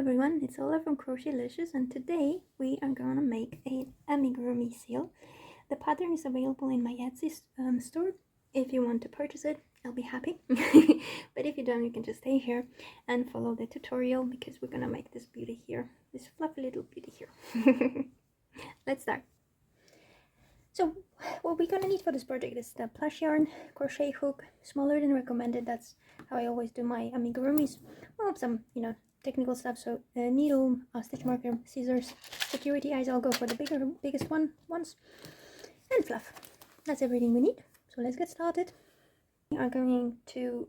everyone, it's Ola from Crochetylicious, and today we are gonna make an amigurumi seal. The pattern is available in my Etsy store. If you want to purchase it, I'll be happy. But if you don't, you can just stay here and follow the tutorial because we're gonna make this beauty here, this fluffy little beauty here. Let's start. So what we're gonna need for this project is the plush yarn, crochet hook, smaller than recommended. That's how I always do my amigurumis. Well, some technical stuff. So needle, stitch marker, scissors, security eyes. I'll go for the biggest ones, and fluff. That's everything we need. So let's get started. We are going to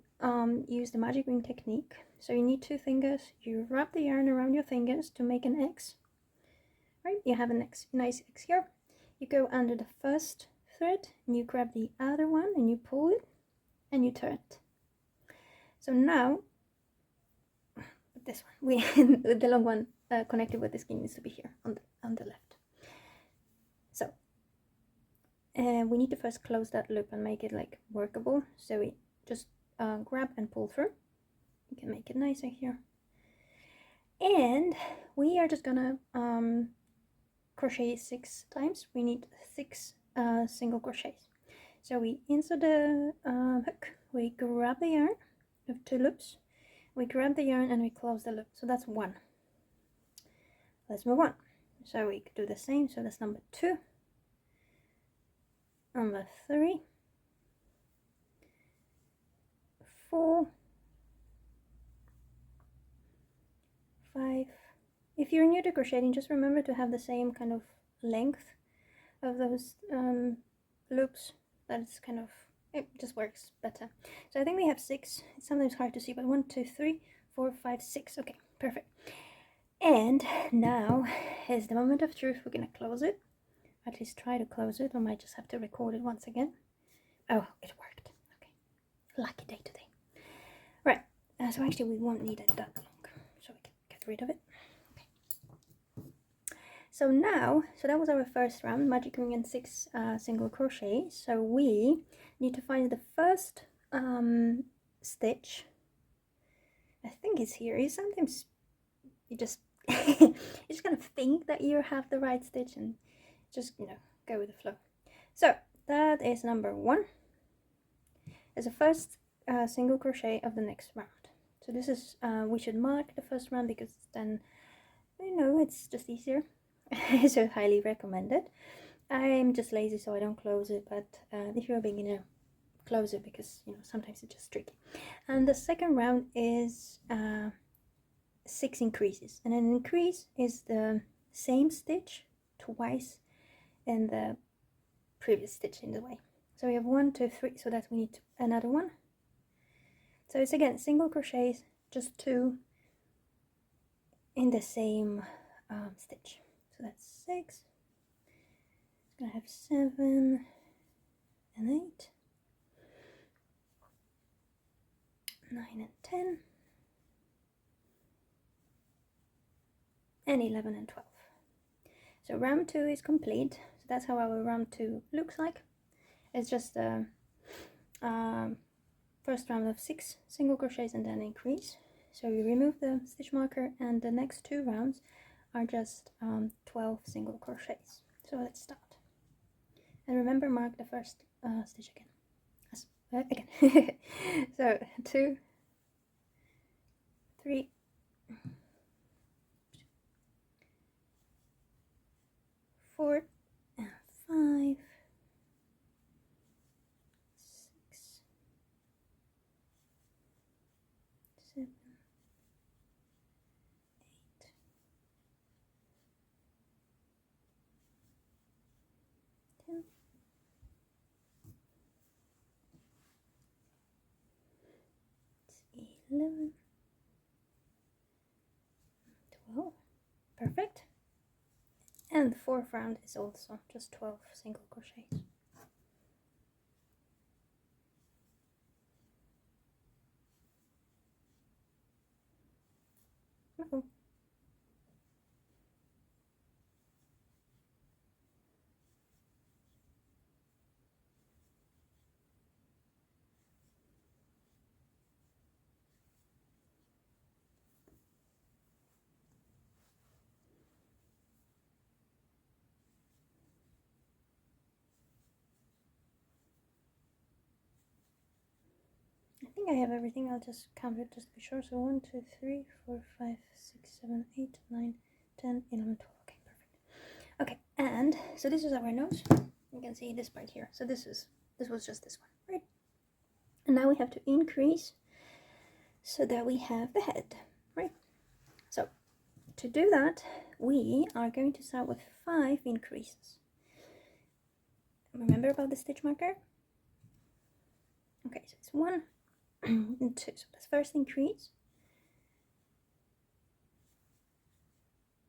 use the magic ring technique. So you need 2 fingers. You wrap the yarn around your fingers to make an X. Right? You have a nice X here. You go under the first thread and you grab the other one and you pull it and you turn it. So now this one, the long one connected with the skin needs to be here on the left. So we need to first close that loop and make it like workable. So we just grab and pull through. You can make it nicer here. And we are just gonna crochet 6 times. We need 6 single crochets. So we insert the hook, we grab the yarn of 2 loops, we grab the yarn and we close the loop. So that's 1. Let's move on. So we do the same. So that's number 2, number 3, 4, 5. If you're new to crocheting, just remember to have the same kind of length of those loops. That's kind of, it just works better. So I think we have 6. It's sometimes hard to see, but 1, 2, 3, 4, 5, 6. Okay, perfect. And now is the moment of truth. We're gonna close it. At least try to close it. I might just have to record it once again. Oh, it worked. Okay, lucky day today. Right. So actually, we won't need it that long, so we can get rid of it. So now, that was our first round, magic ring and 6 single crochet. So we need to find the first stitch. I think it's here. You sometimes you just you just kind of think that you have the right stitch and just go with the flow. So that is number 1. As the first single crochet of the next round. So this is we should mark the first round because then it's just easier. So highly recommended. I'm just lazy, so I don't close it, but if you're a beginner, close it because sometimes it's just tricky. And the second round is 6 increases, and an increase is the same stitch twice in the previous stitch in the way. So we have 1, 2, 3, so that we need another one. So it's again single crochets, just 2 in the same stitch. So that's 6. It's gonna have 7 and 8, 9 and 10, and 11 and 12. So round 2 is complete. So that's how our round 2 looks like. It's just the first round of 6 single crochets and then increase. So we remove the stitch marker, and the next 2 rounds are just 12 single crochets. So let's start. And remember, mark the first stitch again. So 2, 3, 4, and 5, 6, 7, 8, 10, 11, 12. Perfect. And the 4th round is also just 12 single crochets. Uh-oh. think I have everything. I'll just count it just to be sure. So 1, 2, 3, 4, 5, 6, 7, 8, 9, 10, 11, 12. Okay, perfect. Okay, and so this is our nose. You can see this part here. So this was just this one, right? And now we have to increase so that we have the head, right? So to do that, we are going to start with 5 increases. Remember about the stitch marker? Okay, so it's 1 and 2. So that's first increase.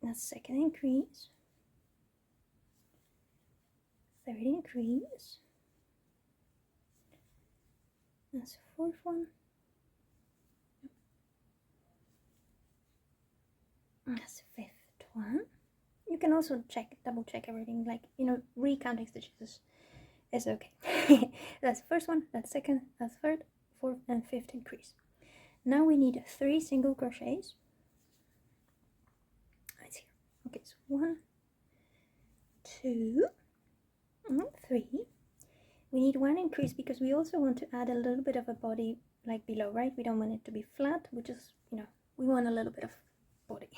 That's second increase. Third increase. That's fourth one. That's the 5th one. You can also double check everything, like, you know, recounting stitches is okay. That's the first one, that's second, that's third, fourth, and 5th increase. Now we need 3 single crochets. Right here. Okay, so 1, 2, 3. We need 1 increase because we also want to add a little bit of a body like below, right? We don't want it to be flat. We just, you know, we want a little bit of body.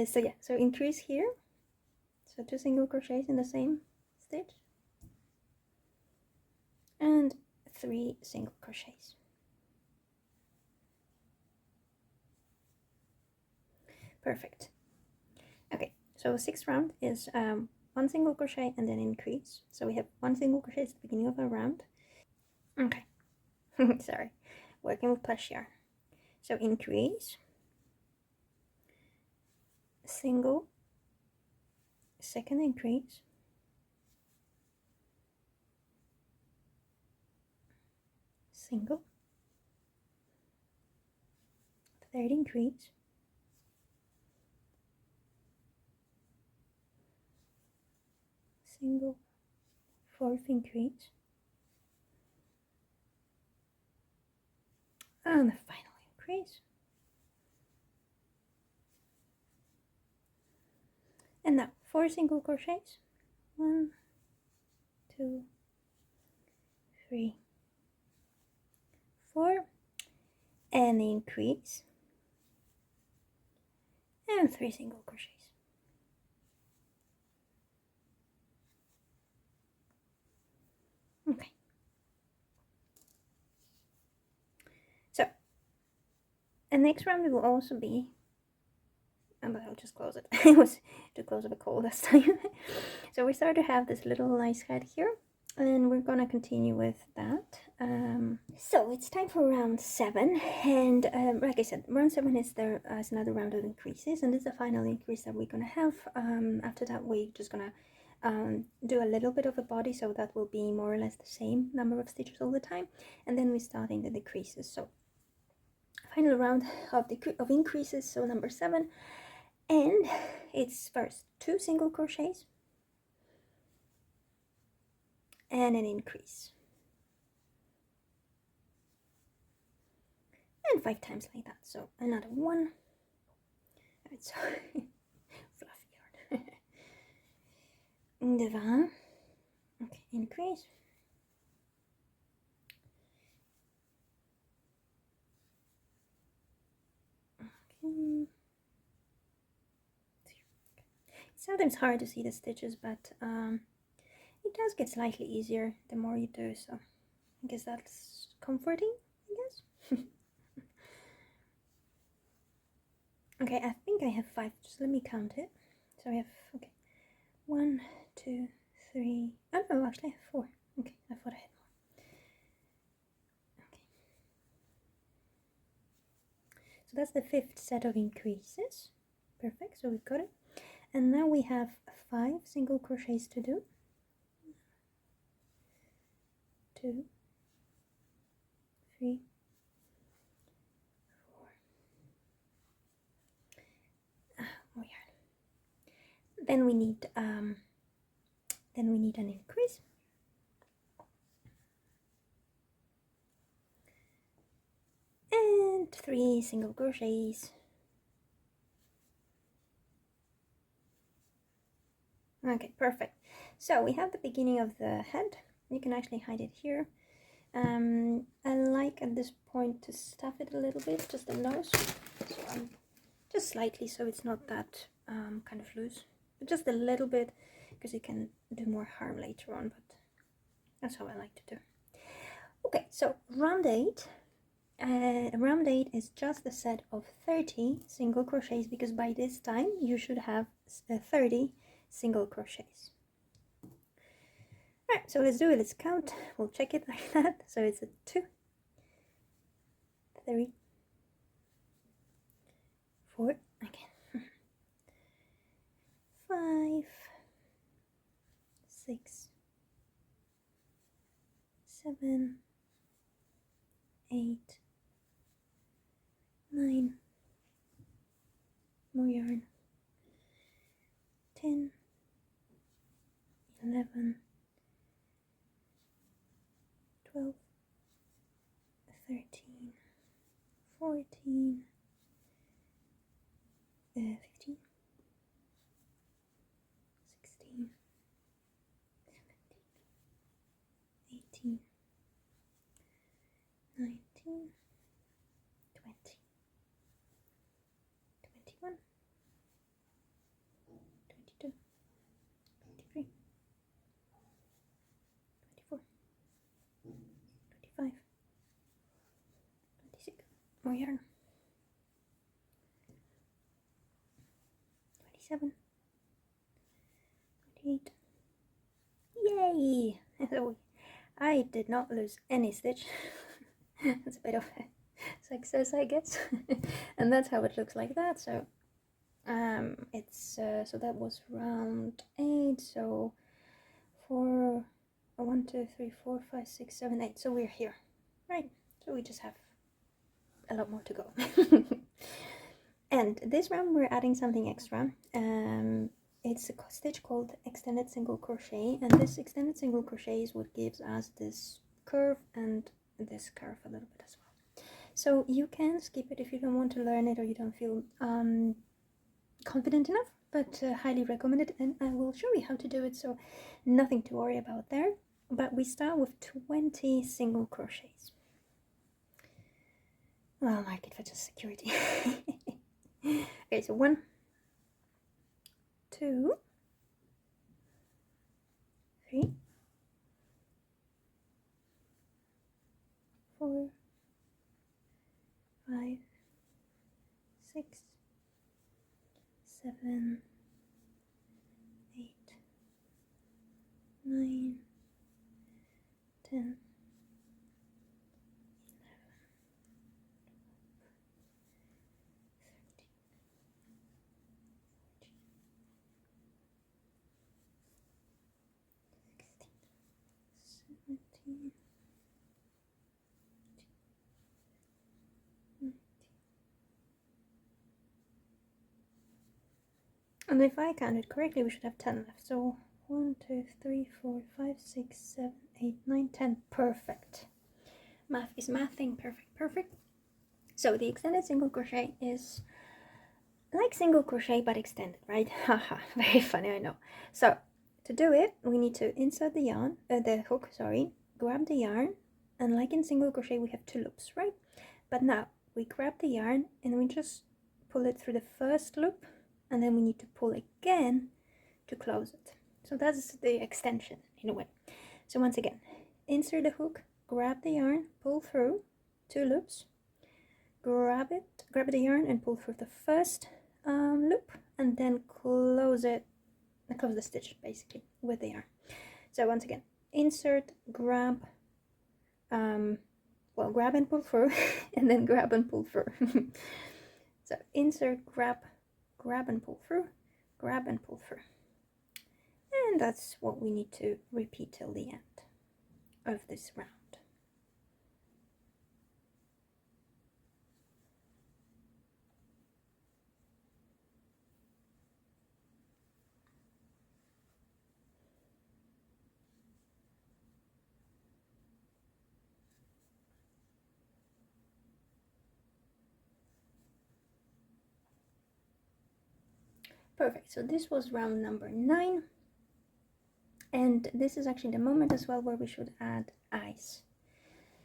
So yeah, so increase here. So 2 single crochets in the same stitch. And 3 single crochets. Perfect. Okay, so 6th round is 1 single crochet and then increase. So we have 1 single crochet at the beginning of our round. Okay, sorry, working with plush yarn. So increase, single, second increase, single, third increase, single, fourth increase, and the final increase. And now 4 single crochets. 1, 2, 3, 4, and increase, and 3 single crochets. Okay. So, and next round it will also be, but I'll just close it. It was too close of a call this time. So we start to have this little nice head here, and we're gonna continue with that. So it's time for round 7, and like I said, round 7 is there as another round of increases, and this is the final increase that we're gonna have. After that, we're just gonna do a little bit of a body, so that will be more or less the same number of stitches all the time, and then we start in the decreases. So final round of increases, so number 7, and it's first 2 single crochets and an increase, and 5 times like that. So another 1. It's fluffy yarn. Devant. Okay, increase. Okay. It's sometimes hard to see the stitches, but it does get slightly easier the more you do, so I guess that's comforting, I guess. Okay, I think I have 5. Just let me count it. So I have, okay, 1, 2, 3. Oh no, actually I have 4. Okay, I thought I had more. Okay. So that's the 5th set of increases. Perfect, so we've got it. And now we have 5 single crochets to do. 2, 3, 4. More yarn. Then we need an increase. And 3 single crochets. Okay, perfect. So we have the beginning of the head. You can actually hide it here. I like at this point to stuff it a little bit, just the nose, so just slightly, so it's not that kind of loose, but just a little bit, because it can do more harm later on, but that's how I like to do. Okay, so round 8. Round 8 is just a set of 30 single crochets, because by this time you should have 30 single crochets. Alright, so let's do it, let's count, we'll check it like that. So it's a 2, 3, 4, again, 5, 6, 7, 8, 9, more yarn, 10, 11, 12, 13, 14, 15, 16, 17, 18, 19, 20, 21, 22, 23, 24, 25, 26, more yarn, 27, 28, yay! So I did not lose any stitch. That's a bit of a success, I guess. And that's how it looks like that. So so that was round 8, so 4, 1, 2, 3, 4, 5, 6, 7, 8, so we're here, right? So we just have a lot more to go. And this round we're adding something extra. It's a stitch called extended single crochet, and this extended single crochet is what gives us this curve and this curve a little bit as well. So you can skip it if you don't want to learn it or you don't feel confident enough, but highly recommend it, and I will show you how to do it, so nothing to worry about there. But we start with 20 single crochets. Well, I'll mark it for just security. Okay, so 1, 2, 3, 4, 5, 6, 7, 8, 9, 10, 17, 19. And if I counted correctly, we should have 10 left. So 1, 2, 3, 4, 5, 6, 7, 8, 9, 10. Perfect. Math is mathing. Perfect, perfect. So the extended single crochet is like single crochet but extended, right? Haha, very funny, I know. So to do it, we need to insert the yarn, the hook, sorry, grab the yarn, and like in single crochet, we have 2 loops, right? But now we grab the yarn and we just pull it through the first loop, and then we need to pull again to close it. So that's the extension in a way. So once again, insert the hook, grab the yarn, pull through 2 loops, grab the yarn and pull through the first loop, and then close the stitch basically with the yarn. So once again, insert, grab, grab and pull through, and then grab and pull through. So insert, grab and pull through, grab and pull through, and that's what we need to repeat till the end of this round. Perfect, so this was round number 9, and this is actually the moment as well where we should add eyes.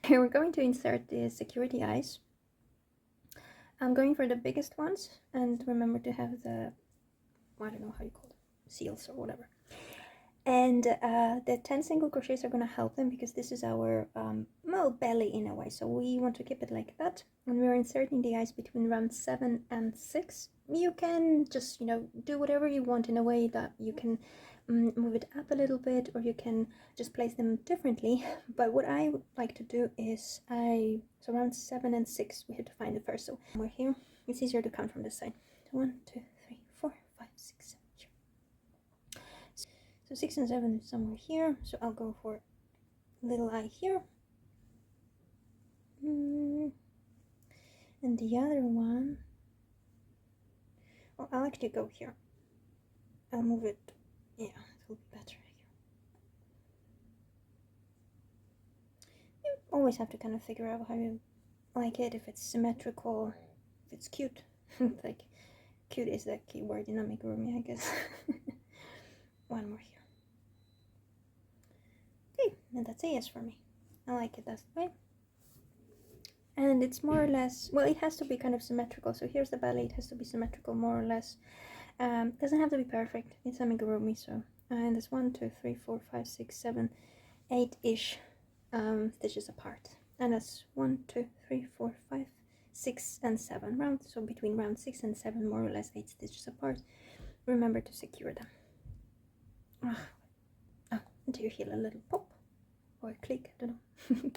We're going to insert the security eyes. I'm going for the biggest ones, and remember to have the, I don't know how you call them, seals or whatever. And the 10 single crochets are going to help them because this is our belly in a way, so we want to keep it like that. And we're inserting the eyes between round 7 and 6. You can just, you know, do whatever you want in a way that you can move it up a little bit, or you can just place them differently. But what I would like to do is so round 7 and 6 we have to find it first, so we're here. It's easier to count from this side. 1, 2, 3, 4, 5, 6, 7. So 6 and 7 is somewhere here, so I'll go for little eye here. And the other one, well, I'll actually go here. I'll move it, yeah, it will be better here. You always have to kind of figure out how you like it, if it's symmetrical, if it's cute. Like, cute is the key word in amigurumi, I guess. One more here. Okay, and that's a yes for me. I like it that way. And it's more or less, well, it has to be kind of symmetrical. So here's the belly, it has to be symmetrical more or less. Doesn't have to be perfect. It's amigurumi, so and there's 1, 2, 3, 4, 5, 6, 7, 8-ish stitches apart. And that's 1, 2, 3, 4, 5, 6, and 7 rounds. So between round 6 and 7, more or less 8 stitches apart. Remember to secure them. Oh, do you hear a little pop or a click? I don't know.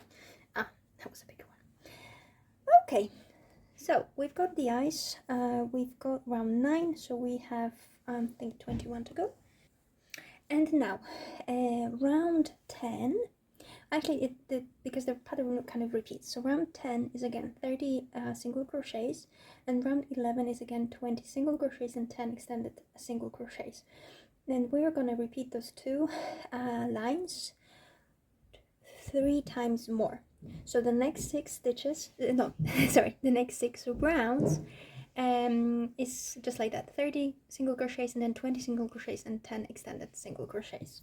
That was a big one. Okay, so we've got the eyes. We've got round 9, so we have I think 21 to go. And now round 10. Actually, because the pattern kind of repeats. So round 10 is again 30 single crochets, and round 11 is again 20 single crochets and 10 extended single crochets. Then we're going to repeat those two lines 3 times more. So the next 6 stitches, the next 6 rounds is just like that: 30 single crochets and then 20 single crochets and 10 extended single crochets.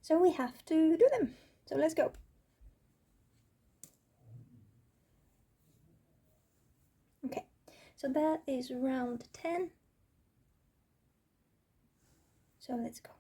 So we have to do them. So let's go. Okay, so that is round 10. So let's go.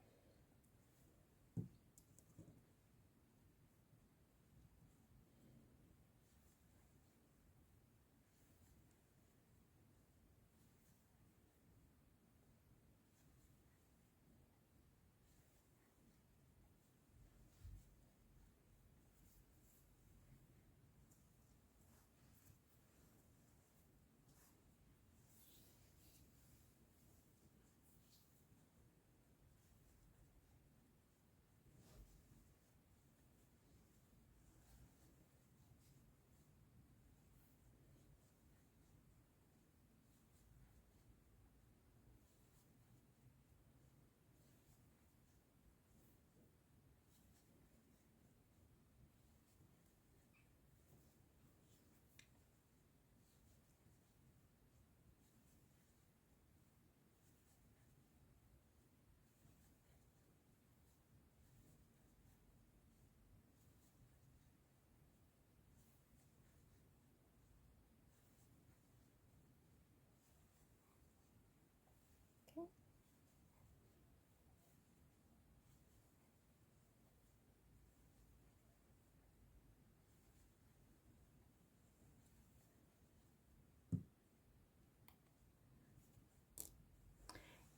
Okay.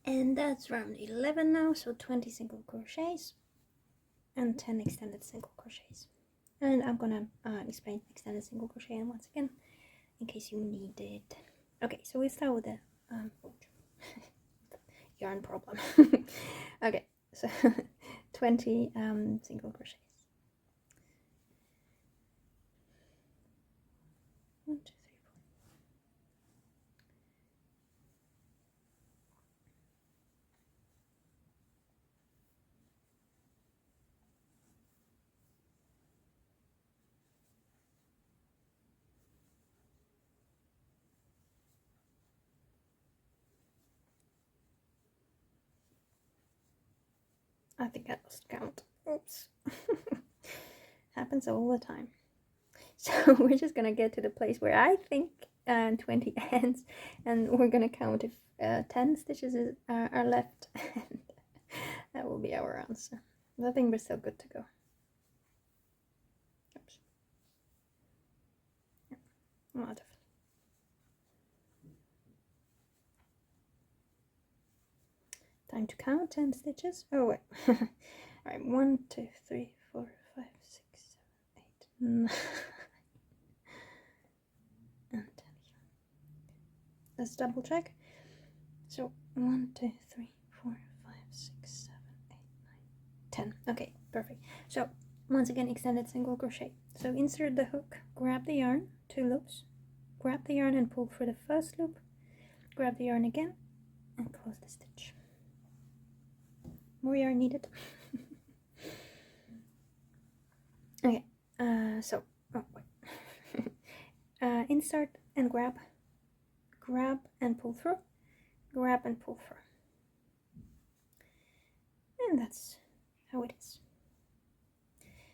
And that's round 11 now, so 20 single crochets and 10 extended single crochets. And I'm gonna explain extended single crochet once again in case you need it. Okay, so we start with the yarn problem. Okay, so 20 single crochets. 1, 2, 3, 4. I think I lost count. Oops. happens all the time. So we're just gonna get to the place where I think 20 ends, and we're gonna count if 10 stitches are left, and that will be our answer. I think we're still good to go. Oops. Yeah. Wonderful. Time to count 10 stitches. Oh wait. Alright, 1, 2, 3, 4, 5, 6, 7, 8, 9 and 10. Let's double check. So 1, 2, 3, 4, 5, 6, 7, 8, 9, 10. Okay, perfect. So once again, extended single crochet. So insert the hook, grab the yarn, 2 loops, grab the yarn and pull through the first loop, grab the yarn again, and close the stitch. More yarn needed. Okay, so oh wait. Insert and grab and pull through, grab and pull through, and that's how it is.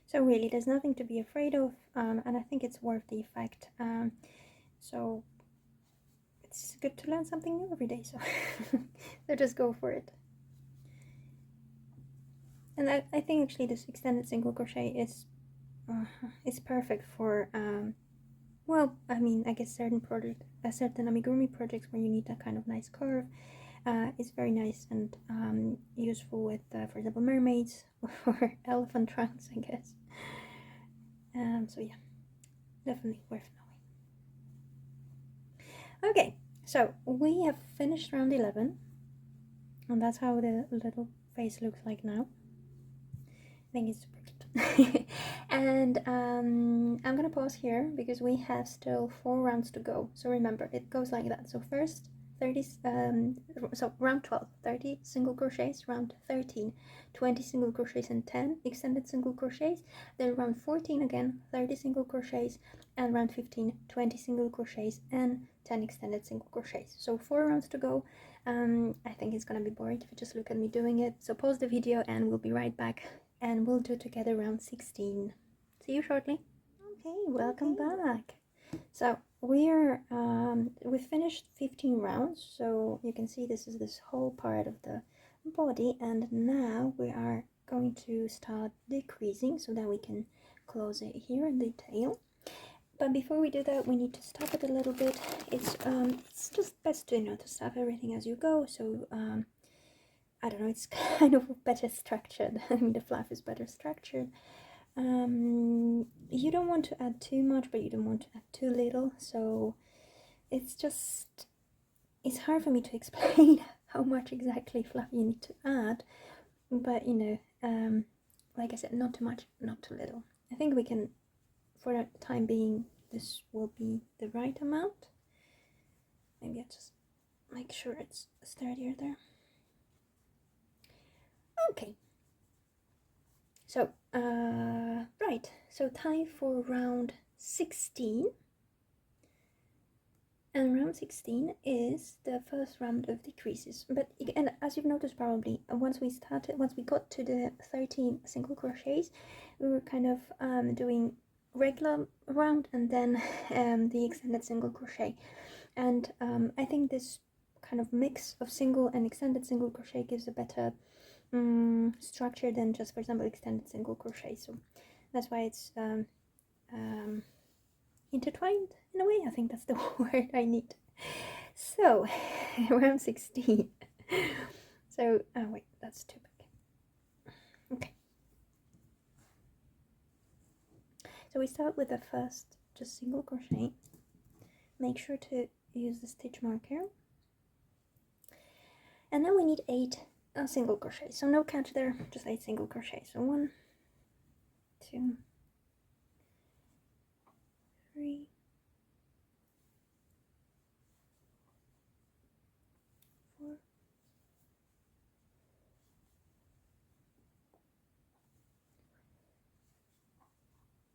So really, there's nothing to be afraid of, and I think it's worth the effect. So it's good to learn something new every day. So, so just go for it. And I think actually this extended single crochet is perfect for well, I mean, I guess certain amigurumi projects where you need that kind of nice curve. It's very nice and useful with, for example, mermaids or elephant trunks, I guess. So yeah, definitely worth knowing. Okay, so we have finished round 11, and that's how the little face looks like now. I think it's super cute. And I'm gonna pause here because we have still 4 rounds to go. So remember, it goes like that. So first 30, so round 12, 30 single crochets, round 13, 20 single crochets and 10 extended single crochets, then round 14 again, 30 single crochets, and round 15, 20 single crochets and 10 extended single crochets. So 4 rounds to go. I think it's gonna be boring if you just look at me doing it. So pause the video and we'll be right back, and we'll do together round 16. See you shortly. Okay, welcome back. So we've finished 15 rounds, so you can see this is this whole part of the body, and now we are going to start decreasing so that we can close it here in the tail. But before we do that, we need to stop it a little bit. It's just best to to stop everything as you go. So I don't know, it's kind of better structured. I mean, the fluff is better structured. You don't want to add too much, but you don't want to add too little. So it's hard for me to explain how much exactly fluff you need to add. But like I said, not too much, not too little. I think we can, for the time being, this will be the right amount. Maybe I just make sure it's sturdier there. Okay. So, right, so time for round 16. And round 16 is the first round of decreases. But and as you've noticed probably, once we got to the 13 single crochets, we were kind of doing regular round and then the extended single crochet. And I think this kind of mix of single and extended single crochet gives a better structure than just, for example, extended single crochet. So that's why it's intertwined in a way. I think that's the word I need. So round 16. So oh wait, that's too big. Okay, so we start with the first just single crochet. Make sure to use the stitch marker, and then we need 8 single crochet. So no catch there, just 8 single crochet. So 1, 2, 3, 4,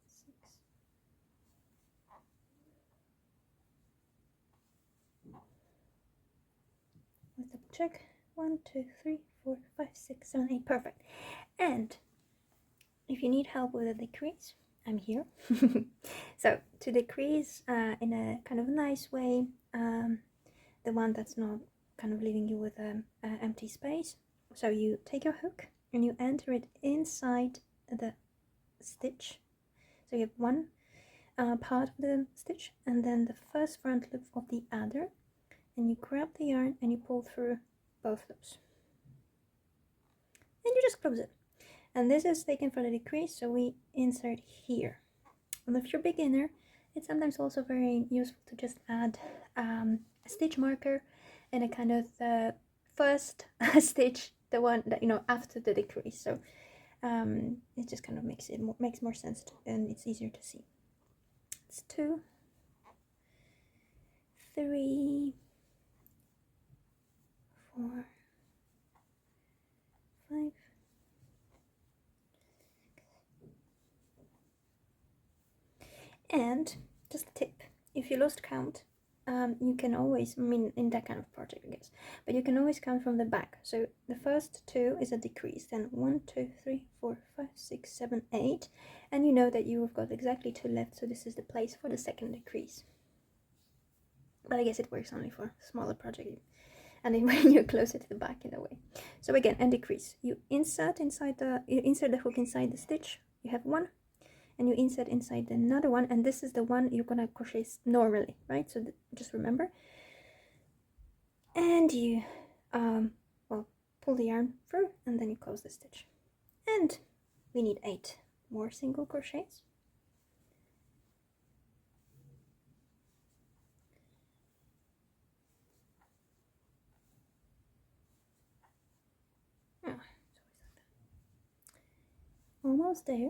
6. Let's double check. 1, 2, 3, 4, 5, 6, 7, 8. Perfect. And if you need help with a decrease, I'm here. So to decrease in a kind of nice way, the one that's not kind of leaving you with an empty space. So you take your hook and you enter it inside the stitch. So you have one part of the stitch and then the first front loop of the other, and you grab the yarn and you pull through both loops. And you just close it. And this is taken for the decrease, so we insert here. And if you're a beginner, it's sometimes also very useful to just add a stitch marker and a kind of first stitch, the one that, you know, after the decrease. So it just kind of makes more sense and it's easier to see. It's 2, 3, 4, 5. And just a tip, if you lost count, you can always, I mean, in that kind of project, I guess, but you can always count from the back. So the first 2 is a decrease, then 1, 2, 3, 4, 5, 6, 7, 8, and you know that you have got exactly 2 left, so this is the place for the second decrease. But I guess it works only for smaller projects, and then when you're closer to the back in a way. So again, and decrease, you insert the hook inside the stitch, you have 1, and you insert inside another one, and this is the one you're gonna crochet normally, right? So just remember, and you well, pull the yarn through and then you close the stitch, and we need 8 more single crochets. Almost there.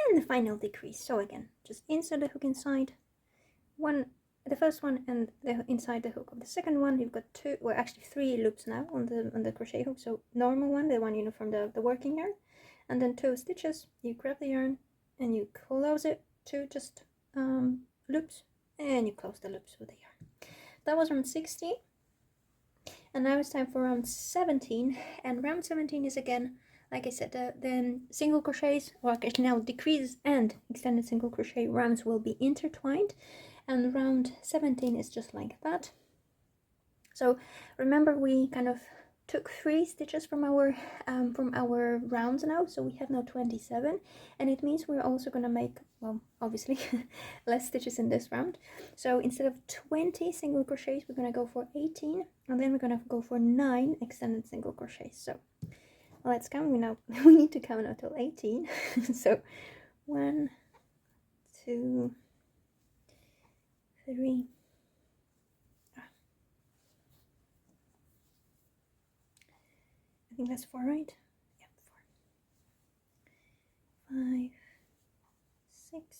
And the final decrease. So again, just insert the hook inside the first one, and inside the hook of the second one. You've got 2, well actually 3 loops now on the crochet hook. So normal one, the one, you know, from the working yarn, and then 2 stitches. You grab the yarn and you close it, 2 just loops, and you close the loops with the yarn. That was round 16, and now it's time for round 17. And round 17 is, again, like I said, the single crochets, or actually now decrease and extended single crochet rounds will be intertwined, and round 17 is just like that. So remember, we kind of took 3 stitches from our rounds now, so we have now 27, and it means we're also going to make, well, obviously less stitches in this round. So instead of 20 single crochets, we're going to go for 18, and then we're going to go for 9 extended single crochets. So let's count. We need to count until 18. So 1, 2, 3, I think that's 4, right? Yep, 4, 5, 6,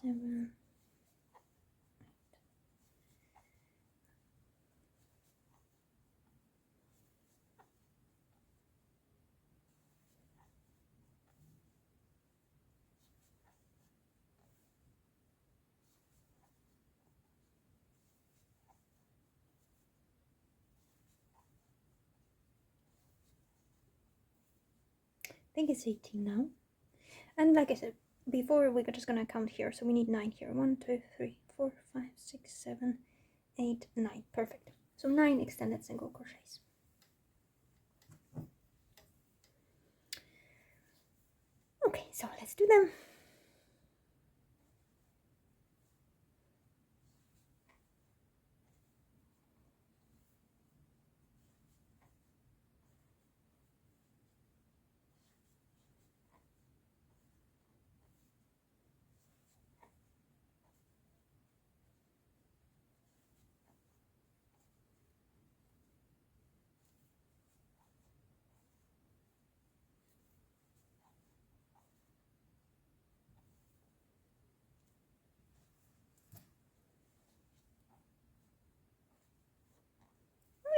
7, 8. I think it's 18 now. And like I said before, we're just gonna count here, so we need 9 here. 1, 2, 3, 4, 5, 6, 7, 8, 9. Perfect. So 9 extended single crochets. Okay, so let's do them.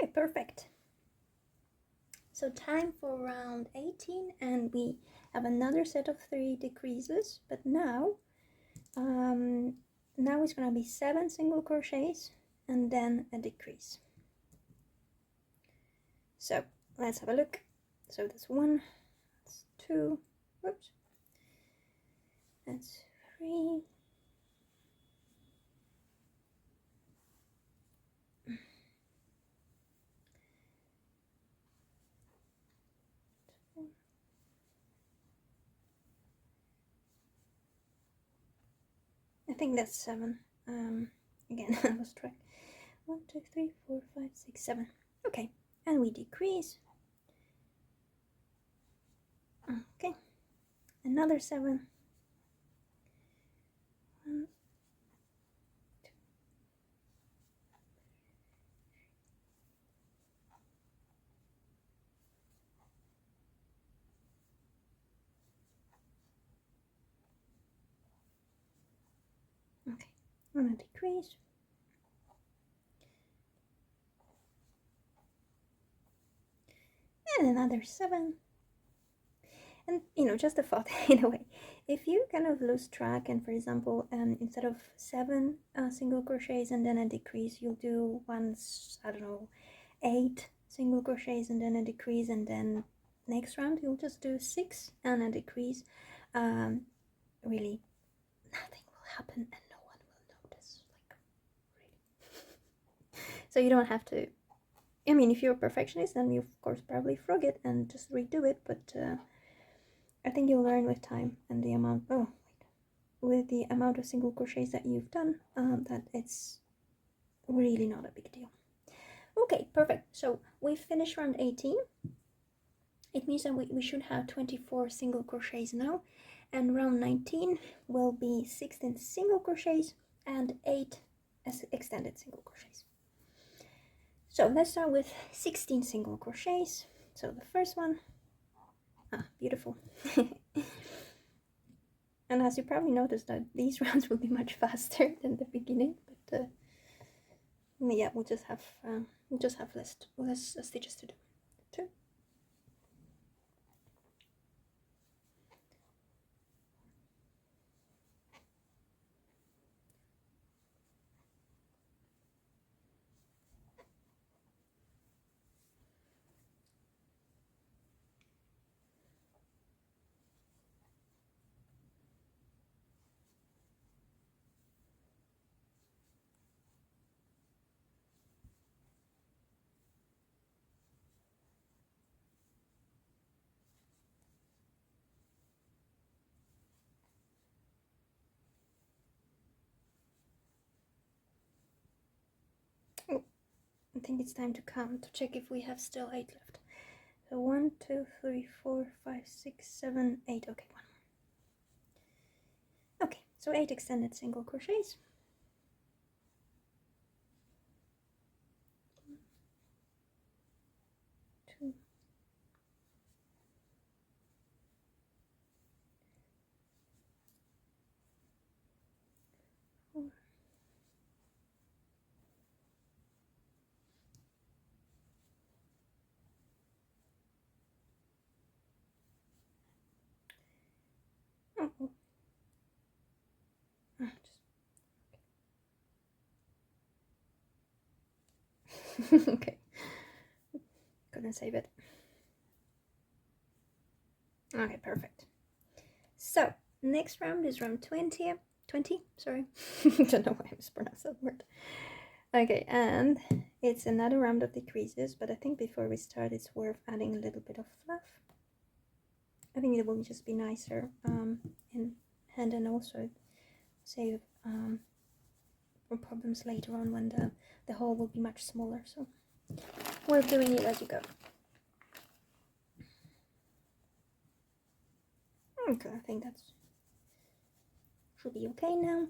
Okay, perfect. So time for round 18, and we have another set of 3 decreases, but now it's gonna be 7 single crochets and then a decrease. So let's have a look. So that's 1, that's 2, whoops, that's 3, I think that's 7. Again, I lost track. 1, 2, 3, 4, 5, 6, 7. Okay, and we decrease. Okay, another 7. 1, 2. Okay, I'm gonna decrease. And another 7. And just a thought in a way, if you kind of lose track and, for example, instead of 7 single crochets and then a decrease, you'll do once, I don't know, 8 single crochets and then a decrease, and then next round you'll just do 6 and a decrease. Really, nothing will happen and no one will notice, like, really. So you don't have to, I mean, if you're a perfectionist, then you of course probably forget and just redo it, but I think you'll learn with time and the amount, with the amount of single crochets that you've done, that it's really not a big deal. Okay, perfect. So we finished round 18. It means that we should have 24 single crochets now, and round 19 will be 16 single crochets and 8 extended single crochets. So let's start with 16 single crochets. So the first one, beautiful. And as you probably noticed, that these rounds will be much faster than the beginning, but yeah, we'll just have less stitches to do. 2. Oh, I think it's time to count to check if we have still 8 left. So 1, 2, 3, 4, 5, 6, 7, 8. Okay, 1 more. Okay, so 8 extended single crochets. 1, 2, 4. Oh, oh. Okay, couldn't save it. Okay, perfect. So next round is round 20. Sorry. Don't know why I mispronounced that word. Okay, and it's another round of decreases, but I think before we start, it's worth adding a little bit of fluff. I think it will just be nicer in hand, and also save problems later on when the hole will be much smaller. So worth doing it as you go. Okay, I think that's should be okay now.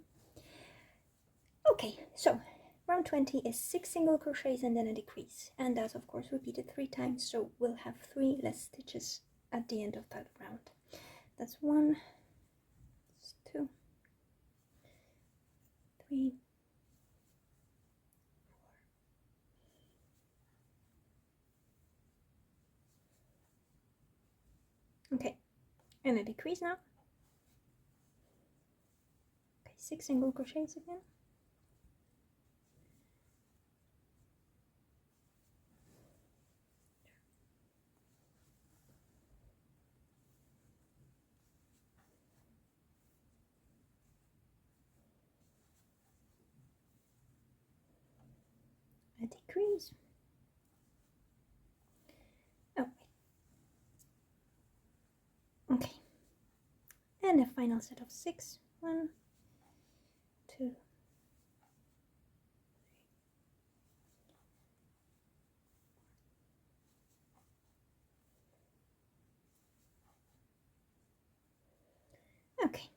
Okay, so round 20 is 6 single crochets and then a decrease, and that's of course repeated 3 times, so we'll have 3 less stitches at the end of that round. That's 1, 2, 3, 4. Okay, and a decrease now. Okay, 6 single crochets again. decrease. Oh, okay. And a final set of 6. 1, 2, okay.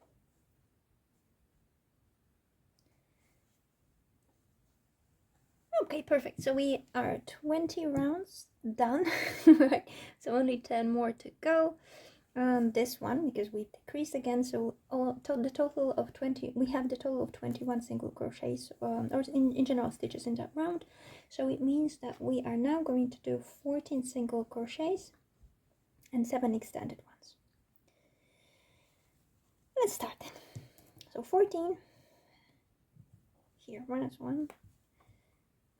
Okay, perfect. So we are 20 rounds done. Right, so only 10 more to go. This one, because we decreased again, so the total of 20, we have the total of 21 single crochets, or in general stitches in that round. So it means that we are now going to do 14 single crochets and 7 extended ones. Let's start then. So 14, here, minus 1.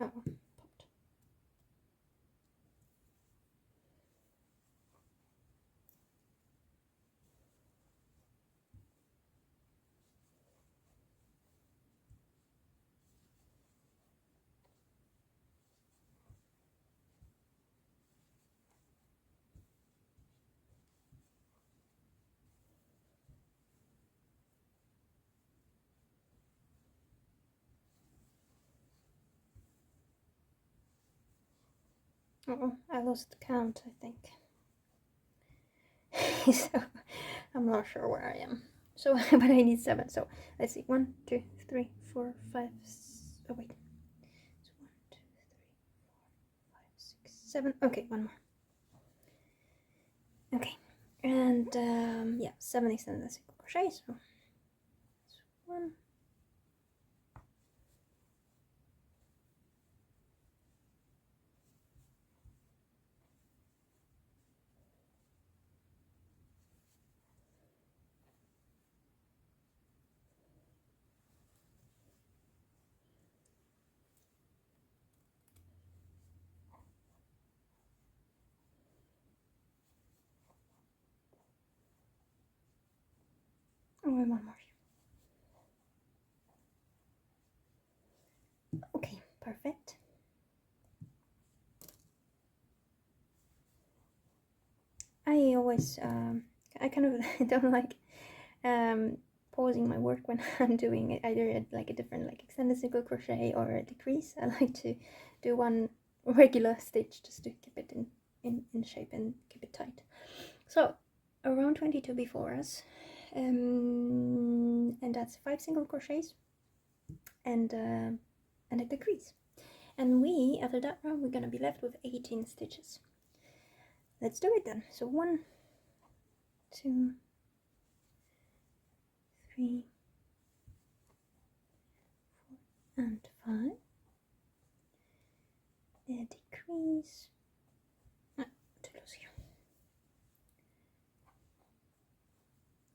Oh, popped. Oh, I lost count, I think. So I'm not sure where I am. So, but I need 7. So let's see. 1, 2, 3, 4, 5. Oh wait. So 1, 2, 3, 4, 5, 6, 7. Okay, one more. Okay, and yeah, 7 extended single crochet. So that's 1. Oh, and one more. Okay, perfect. I always I kind of don't like pausing my work when I'm doing it, either like a different like extended single crochet or a decrease. I like to do one regular stitch just to keep it in shape and keep it tight. So around 22 before us, and that's 5 single crochets and a decrease. And we, after that round, we're gonna be left with 18 stitches. Let's do it then. So 1, 2, 3, 4, and 5. A decrease. Ah, too close here.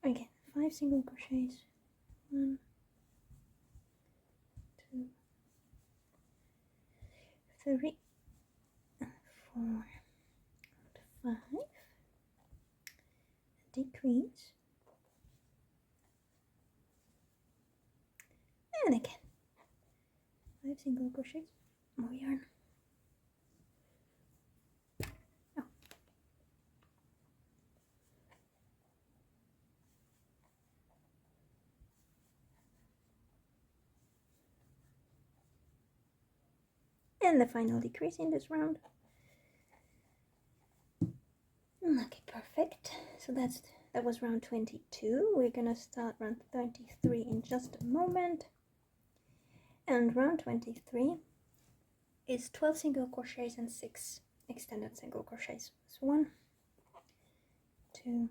Again, 5 single crochets. 1, 2, 3, 4, and 5. A decrease. And again, 5 single crochets. More yarn. Oh. And the final decrease in this round. Okay, perfect. So that was round 22. We're gonna start round 23 in just a moment. And round 23 is 12 single crochets and 6 extended single crochets. So 1, 2,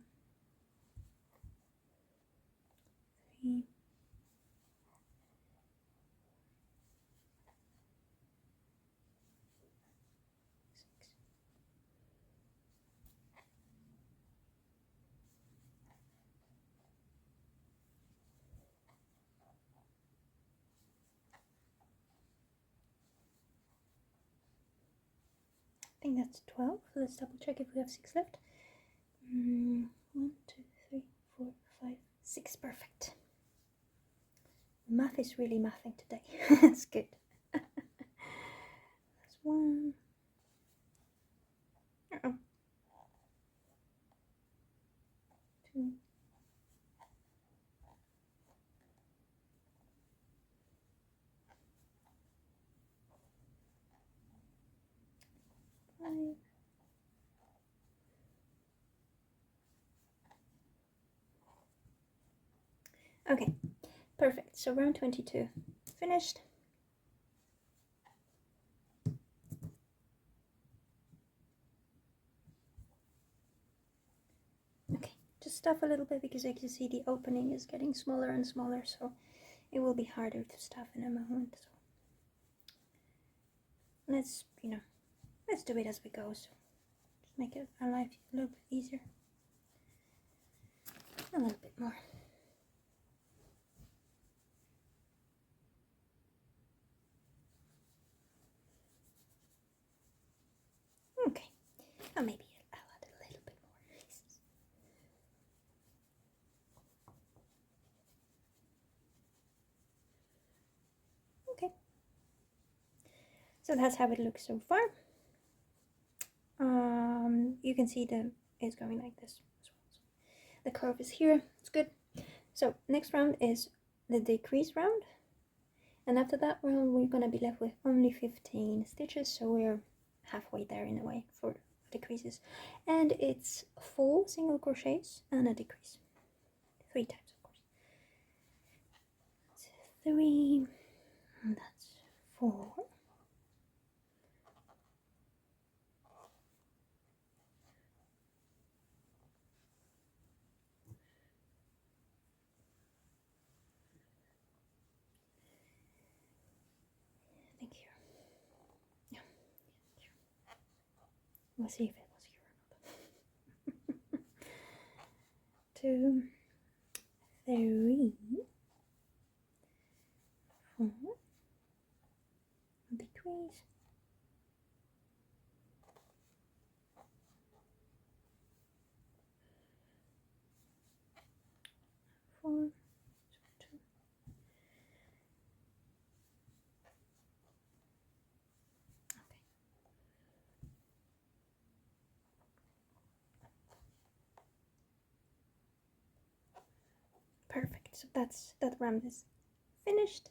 3, 6. I think that's 12. Let's double check if we have 6 left. 1, 2, 3, 4, 5, 6. Perfect. Math is really mathing today. That's good. 1. Uh-oh. 2. 5. Okay, perfect. So round 22 finished. Okay, just stuff a little bit because I can see the opening is getting smaller and smaller, so it will be harder to stuff in a moment. So let's, let's do it as we go. So just make it our life a little bit easier. A little bit more. Okay, or maybe I'll add a little bit more. Okay, so that's how it looks so far. You can see it's going like this as well. So the curve is here. It's good. So next round is the decrease round, and after that round we're gonna be left with only 15 stitches. So we're halfway there in a way for decreases, and it's 4 single crochets and a decrease 3 times, of course. That's 3, and that's 4. I think here. Yeah. We'll see if it was here or not. 2, 3, 4, decrease, 4, 2. Okay. Perfect. So that round is finished.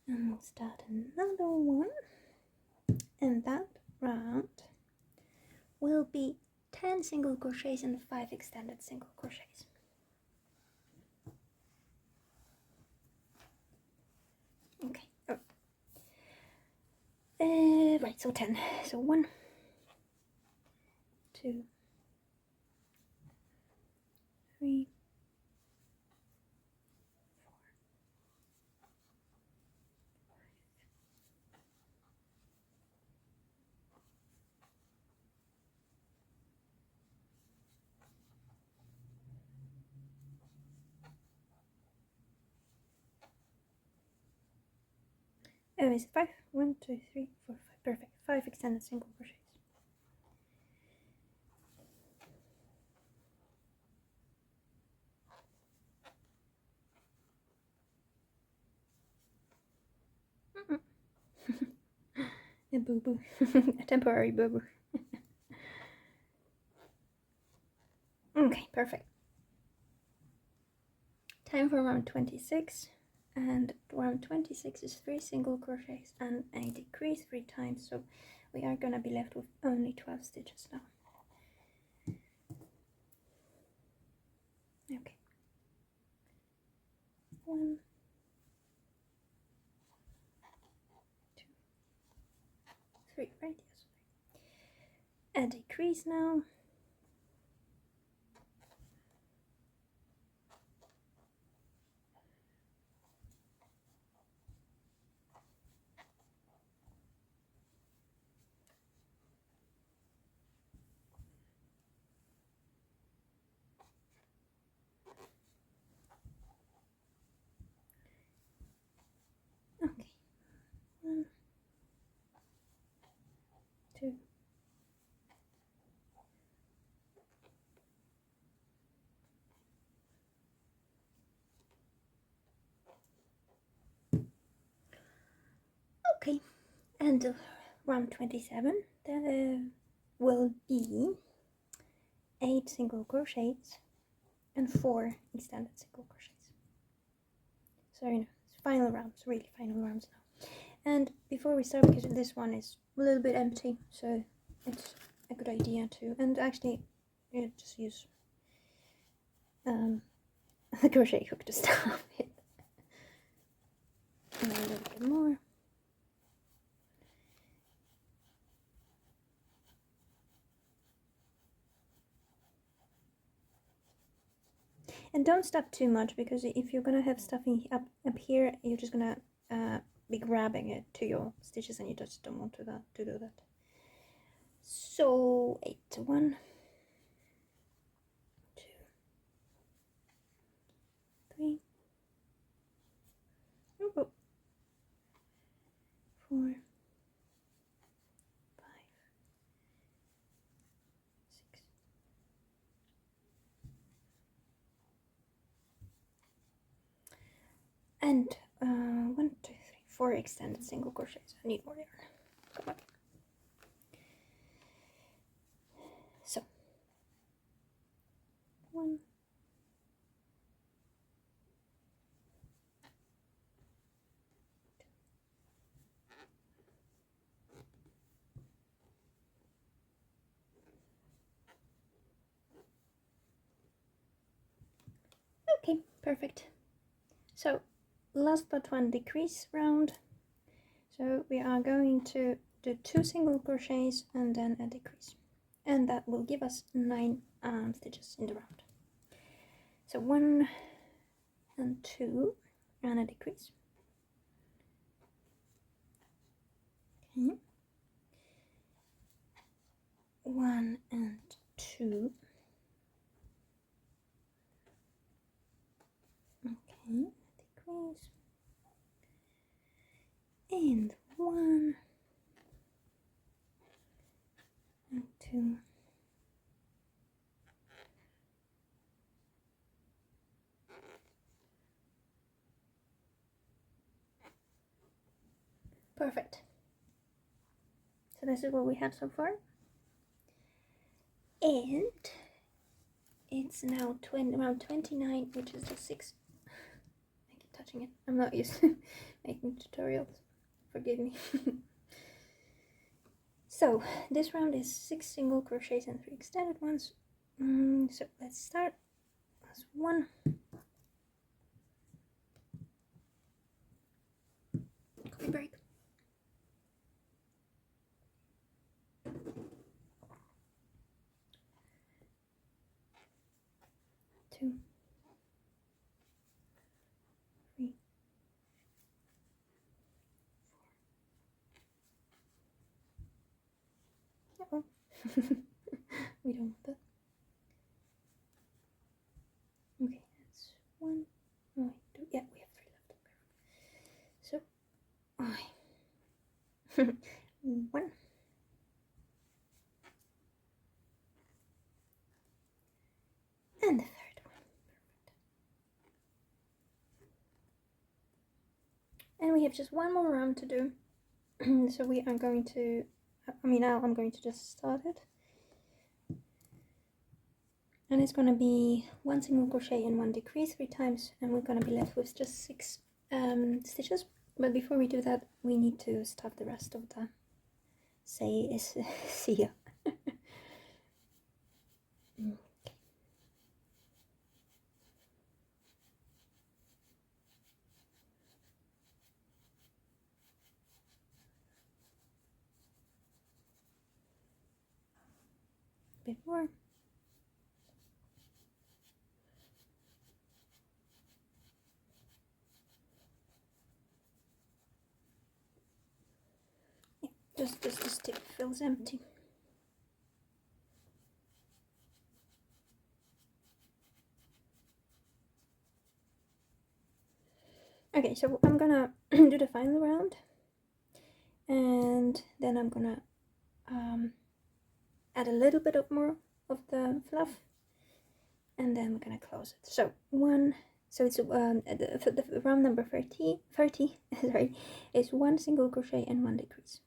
And we'll start another one. And that round will be 10 single crochets and 5 extended single crochets. Okay. Right, so 10. So 1, 2, 3, 4. Is it 5? 1, 2, 3, 4, 5. Perfect. 5 extended single crochets. A boo-boo. A temporary boo-boo. Okay, perfect. Time for round 26. And round 26 is 3 single crochets and a decrease 3 times, so we are gonna be left with only 12 stitches now. Okay. 1, 2, 3, right? Yes. A decrease now. Okay. 1, 2, And round 27 there will be 8 single crochets and 4 extended single crochets. So you know, it's final rounds, really final rounds now. And before we start, because this one is a little bit empty, so it's a good idea to, and actually just use the crochet hook to start with. And a little bit more. And don't stop too much, because if you're gonna have stuffing up here, you're just gonna be grabbing it to your stitches, and you just don't want to do that. So 8, 1, 2, 3, 4, 5, 6. And 1, 2, 3, 4 extended single crochets. I need more yarn. Come on. So 1, 2. Okay, perfect. So last but one decrease round. So we are going to do 2 single crochets and then a decrease, and that will give us 9 stitches in the round. So 1 and 2 and a decrease. Okay. 1 and 2. Okay, decrease. And 1 and 2. Perfect. So this is what we have so far. And it's now around 29, which is the 6. I keep touching it. I'm not used to making tutorials. Forgive me. So this round is 6 single crochets and 3 extended ones. So let's start. That's 1. Coffee break. 2, 3, 4. Oh. We don't want that. Okay, that's 1. Oh, wait, 2. Yeah, we have 3 left. So, 1. And the 3rd one. Perfect. And we have just one more round to do. So we are going to, now I'm going to just start it. And it's going to be 1 single crochet and 1 decrease 3 times, and we're going to be left with just 6 stitches. But before we do that, we need to stuff the rest of the seal. Bit more. Yeah, just the stick feels empty. Okay, so I'm gonna do the final round, and then I'm gonna add a little bit of more of the fluff, and then we're gonna close it. So it's the round number 30 sorry, is 1 single crochet and 1 decrease.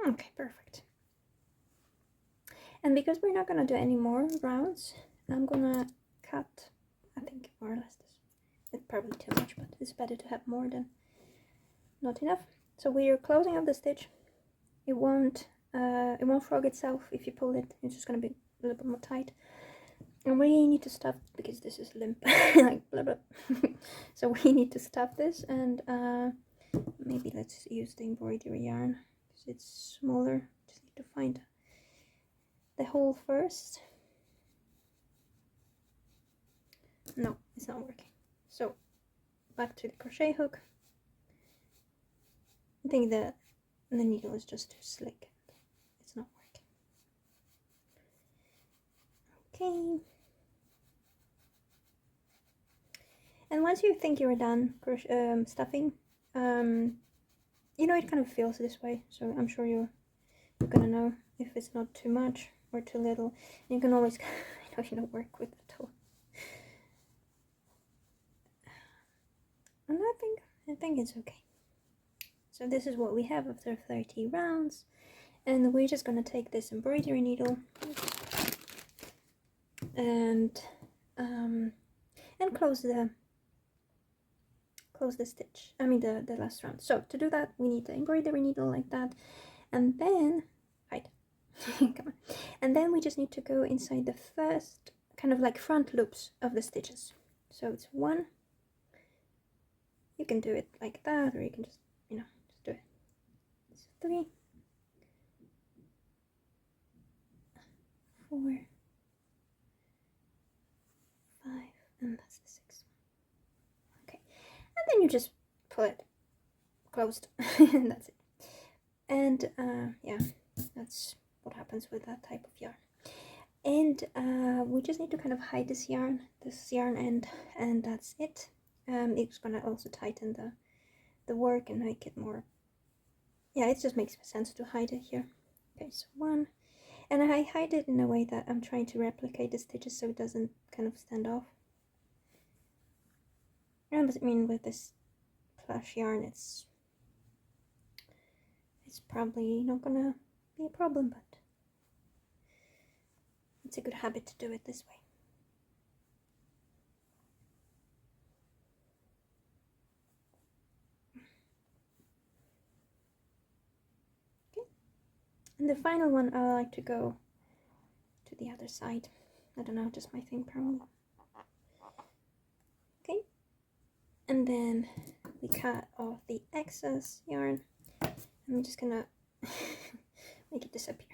Okay, perfect. And because we're not gonna do any more rounds, I'm gonna cut, I think, more or less this. It's probably too much, but it's better to have more than not enough. So we are closing up the stitch. It won't frog itself if you pull it. It's just gonna be a little bit more tight. And we need to stop because this is limp, like blah blah. So we need to stop this, and maybe let's use the embroidery yarn because it's smaller. Just need to find the hole first. No, it's not working. So back to the crochet hook. I think that the needle is just too slick. It's not working. Okay. And once you think you're done stuffing, you know, it kind of feels this way. So I'm sure you're gonna know if it's not too much or too little. And you can always, work with the tool. And I think it's okay. So this is what we have after 30 rounds, and we're just gonna take this embroidery needle and close the stitch. I mean the last round. So to do that, we need the embroidery needle like that, and then come on, and then we just need to go inside the first kind of like front loops of the stitches. So it's 1. You can do it like that, or you can just just do it. It's 3, 4, 5, and that's the 6th one. Okay, and then you just pull it closed, and that's it. And yeah, that's what happens with that type of yarn. And we just need to kind of hide this yarn end, and that's it. It's gonna also tighten the work and make it more, yeah, it just makes sense to hide it here. Okay, so 1, and I hide it in a way that I'm trying to replicate the stitches so it doesn't kind of stand off. And I mean, with this plush yarn, it's probably not gonna be a problem, but it's a good habit to do it this way. Okay, and the final one, I like to go to the other side. I don't know, just my thing probably. Okay, and then we cut off the excess yarn. I'm just gonna make it disappear.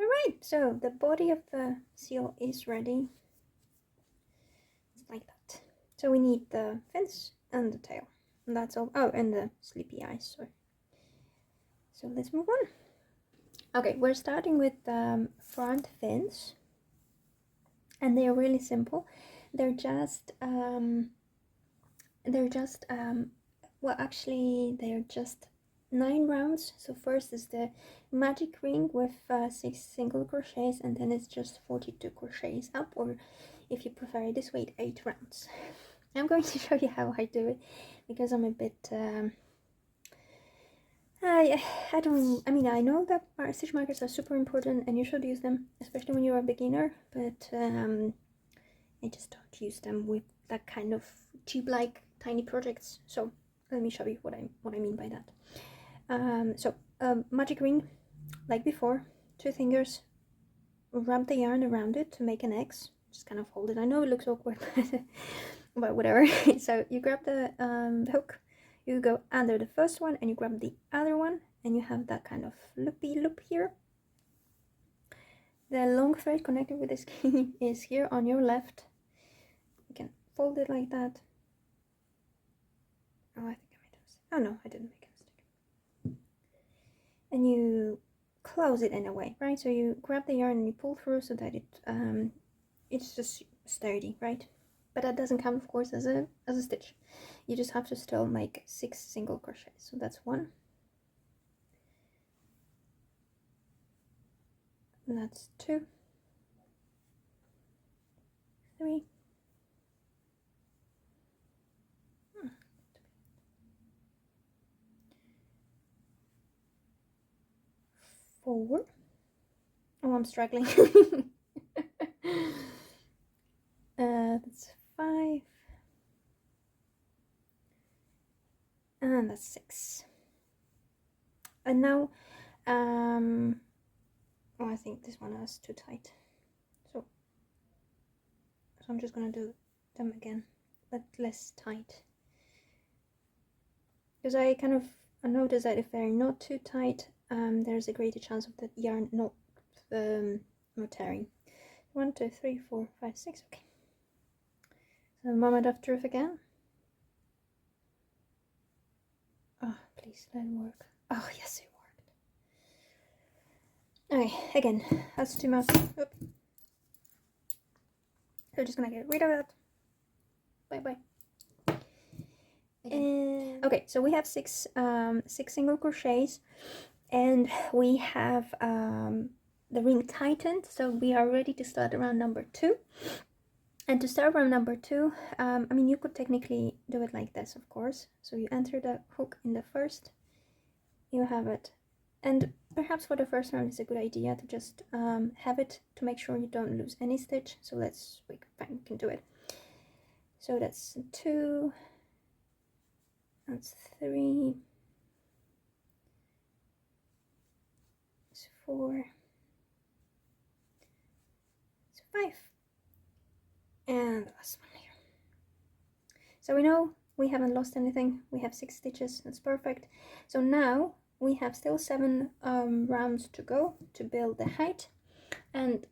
Alright, so the body of the seal is ready. It's like that. So we need the fins and the tail. And that's all. Oh, and the sleepy eyes, sorry. So let's move on. Okay, we're starting with the front fins. And they're really simple. They're just well, actually they're just 9 rounds. So first is the magic ring with 6 single crochets, and then it's just 42 crochets up, or if you prefer it this way, 8 rounds. I'm going to show you how I do it because I'm a bit I mean, I know that stitch markers are super important and you should use them, especially when you're a beginner, but I just don't use them with that kind of tube-like tiny projects. So let me show you what I mean by that. So magic ring, like before, 2 fingers, wrap the yarn around it to make an X. Just kind of hold it. I know it looks awkward, but whatever. So you grab the hook, you go under the first one, and you grab the other one, and you have that kind of loopy loop here. The long thread connected with the skein is here on your left. You can fold it like that. Oh, I think I made a mistake. Oh no, I didn't make a mistake. And you close it in a way, right? So you grab the yarn and you pull through so that it's just sturdy, right? But that doesn't count, of course, as a stitch. You just have to still make 6 single crochets. So that's 1. And that's 2, 3, 4. Oh, I'm struggling. That's 5. And that's 6. And now, oh, I think this one is too tight. So I'm just gonna do them again, but less tight. Because I kind of noticed that if they're not too tight, there's a greater chance of the yarn not tearing. 1, 2, 3, 4, 5, 6. Okay. So moment of truth again. Oh, please let it work. Oh, yes, it worked. Okay, again, that's too much. Oop. So just gonna get rid of that. Bye bye. And okay, so we have 6 single crochets, and we have the ring tightened, so we are ready to start round number 2. And to start round number 2, I mean, you could technically do it like this, of course. So you enter the hook in the first, you have it, and perhaps for the first round it's a good idea to just have it to make sure you don't lose any stitch. So we can do it. So that's 2, that's 3, that's 4, that's 5, and the last one here. So we know we haven't lost anything. We have 6 stitches. That's perfect. So now we have still 7 rounds to go to build the height, and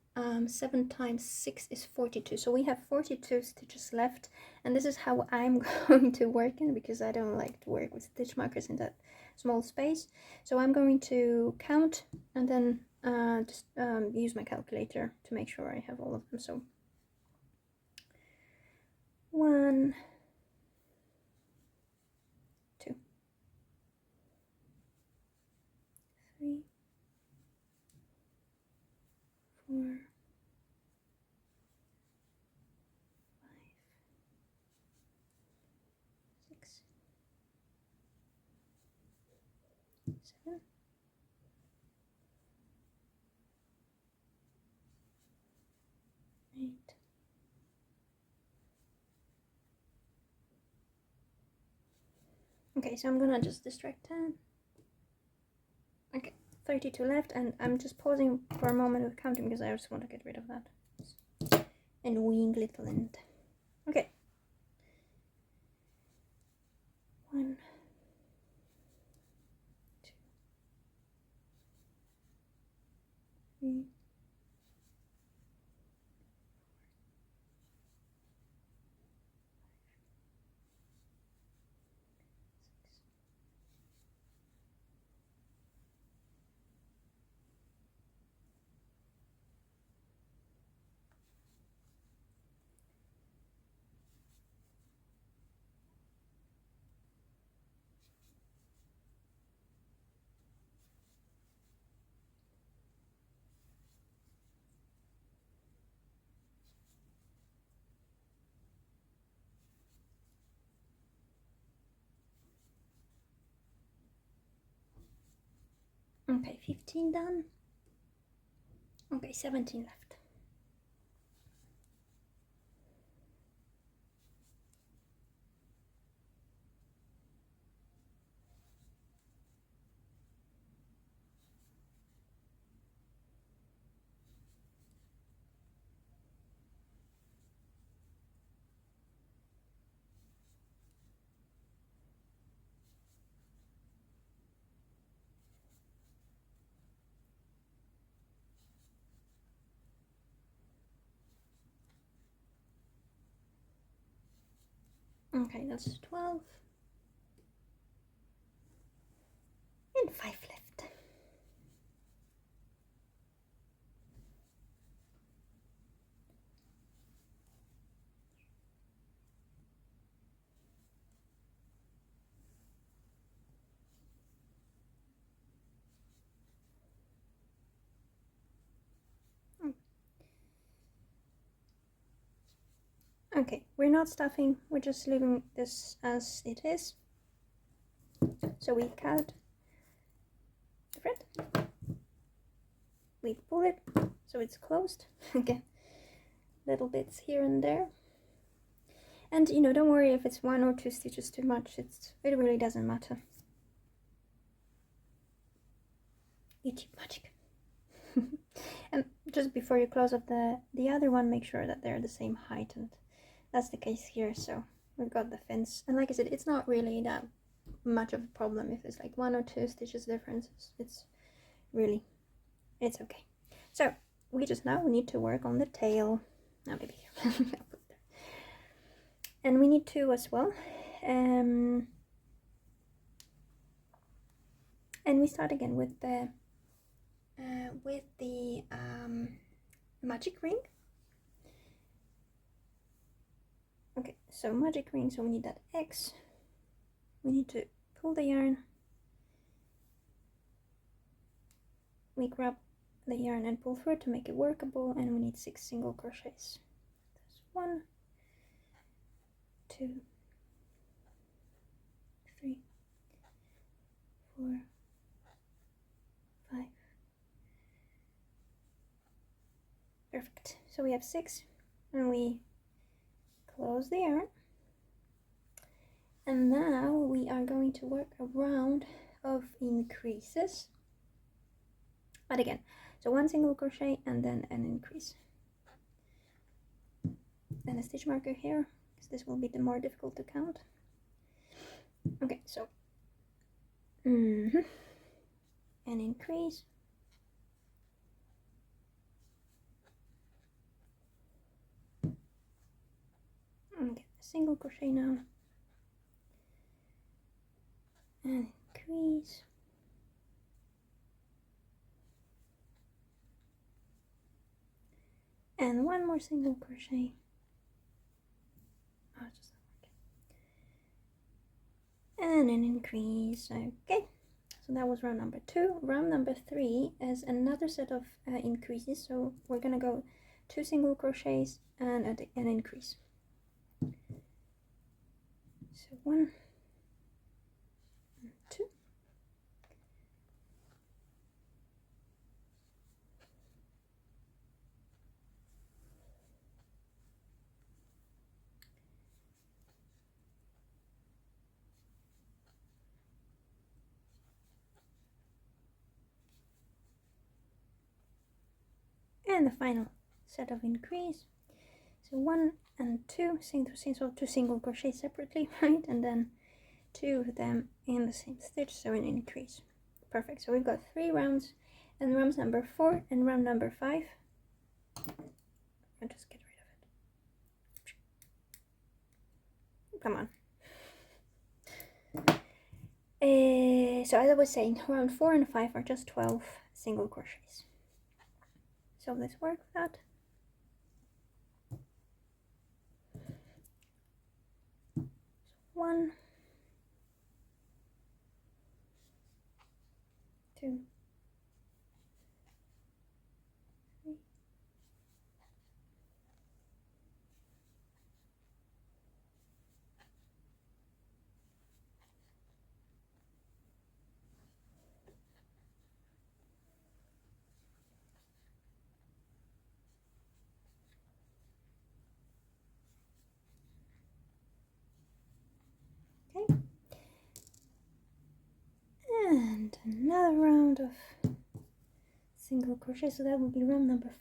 7 times 6 is 42. So we have 42 stitches left, and this is how I'm going to work in, because I don't like to work with stitch markers in that small space. So I'm going to count and then just use my calculator to make sure I have all of them. So 1, 2, 3, 4, 5, 6, 7, 8, 9. Okay, so I'm gonna just distract 10. Okay, 32 left, and I'm just pausing for a moment with counting because I just want to get rid of that annoying little end. Okay. 1, 2, 3, 6. Okay, 15 done. Okay, 17 left. Okay, that's 12. And 5 left. Okay, we're not stuffing, we're just leaving this as it is. So we cut the thread. we pull it so it's closed. Okay, little bits here and there. And you know, don't worry if it's 1 or 2 stitches too much, it really doesn't matter. Itchy magic. And just before you close up the other one, make sure that they're the same height, and that's the case here. So we've got the fins, and like I said, it's not really that much of a problem if it's like 1 or 2 stitches difference. It's okay. So we need to work on the tail. Now maybe here. And we need to as well. And we start again with the magic ring. Okay, so magic ring, so we need that X. We need to pull the yarn. We grab the yarn and pull through it to make it workable, and we need 6 single crochets. There's 1, 2, 3, 4, 5. Perfect. So we have 6, and we close the yarn. And now we are going to work a round of increases. But again, so 1 single crochet and then an increase. Then a stitch marker here, because this will be the more difficult to count. Okay, so an increase. Okay, a single crochet now. An increase. And 1 more single crochet. Oh, just and an increase. Okay, so that was round number 2. Round number 3 is another set of increases, so we're gonna go 2 single crochets and an increase. So 1 and 2. And the final set of increase. So 1 and 2, so 2 single crochets separately, right? And then 2 of them in the same stitch, so an increase. Perfect. So we've got 3 rounds, and rounds number 4 and round number 5. I'll just get rid of it. Come on. So as I was saying, round 4 and 5 are just 12 single crochets. So let's work with that. So 1, 2, 3, okay. And another round of single crochet, so that will be round number 5.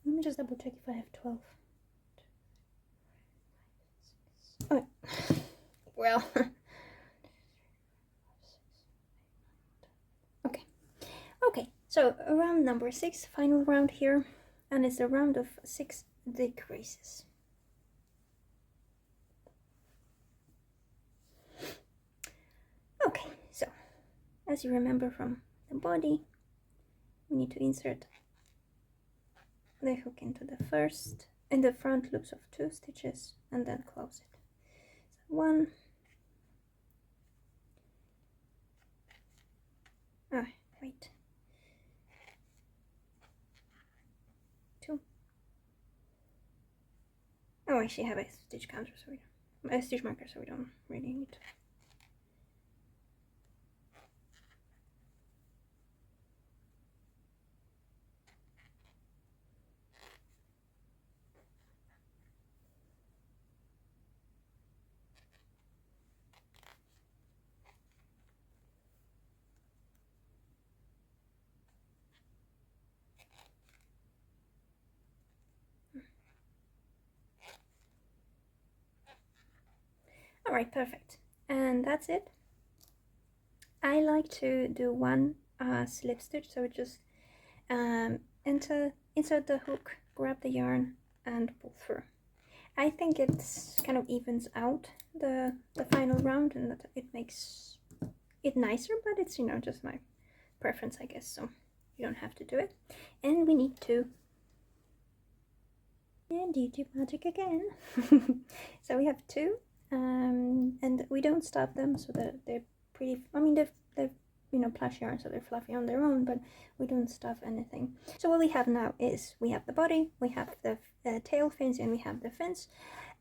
Let me just double check if I have 12. Oh, well. Okay, so round number 6, final round here, and it's a round of 6 decreases. Okay, so as you remember from the body, we need to insert the hook into the first, in the front loops of 2 stitches, and then close it. So 1, wait, 2. Oh, I actually have a stitch counter, so a stitch marker, so we don't really need to. Alright, perfect. And that's it. I like to do one slip stitch, so just insert the hook, grab the yarn, and pull through. I think it's kind of evens out the final round, and that it makes it nicer, but it's, you know, just my preference, I guess, so you don't have to do it. And we need to and YouTube magic again. So we have 2, and we don't stop them, so that they're pretty, I mean, they're you know, plush yarn, so they're fluffy on their own, but we don't stuff anything. So what we have now is we have the body, we have the tail fins, and we have the fins,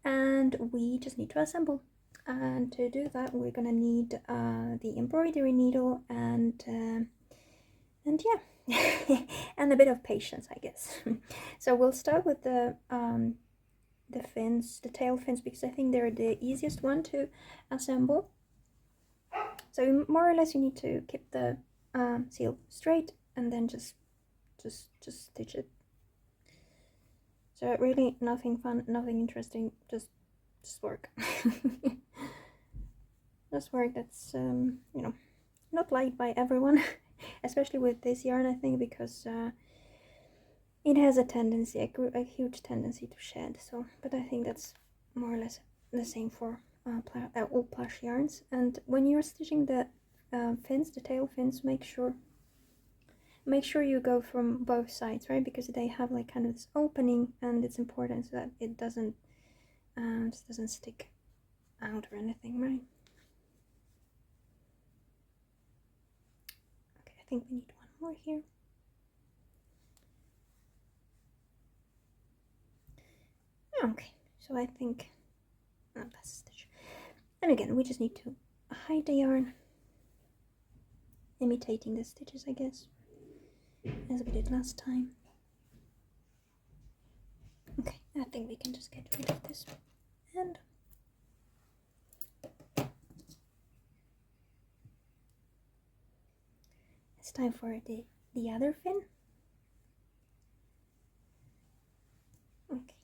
and we just need to assemble. And to do that, we're gonna need the embroidery needle and yeah, and a bit of patience, I guess. So we'll start with the fins, the tail fins, because I think they're the easiest one to assemble. So more or less you need to keep the seal straight and then just stitch it. So really nothing fun, nothing interesting, just work. Just work. That's you know, not liked by everyone, especially with this yarn, I think, because it has a tendency, a huge tendency to shed. So, but I think that's more or less the same for all plush yarns. And when you're stitching the fins, the tail fins, make sure you go from both sides, right? Because they have like kind of this opening, and it's important so that it doesn't just doesn't stick out or anything, right? Okay, I think we need one more here. Okay, so I think that's a stitch. And again, we just need to hide the yarn, imitating the stitches, I guess, as we did last time. Okay, I think we can just get rid of this, and it's time for the other fin. Okay,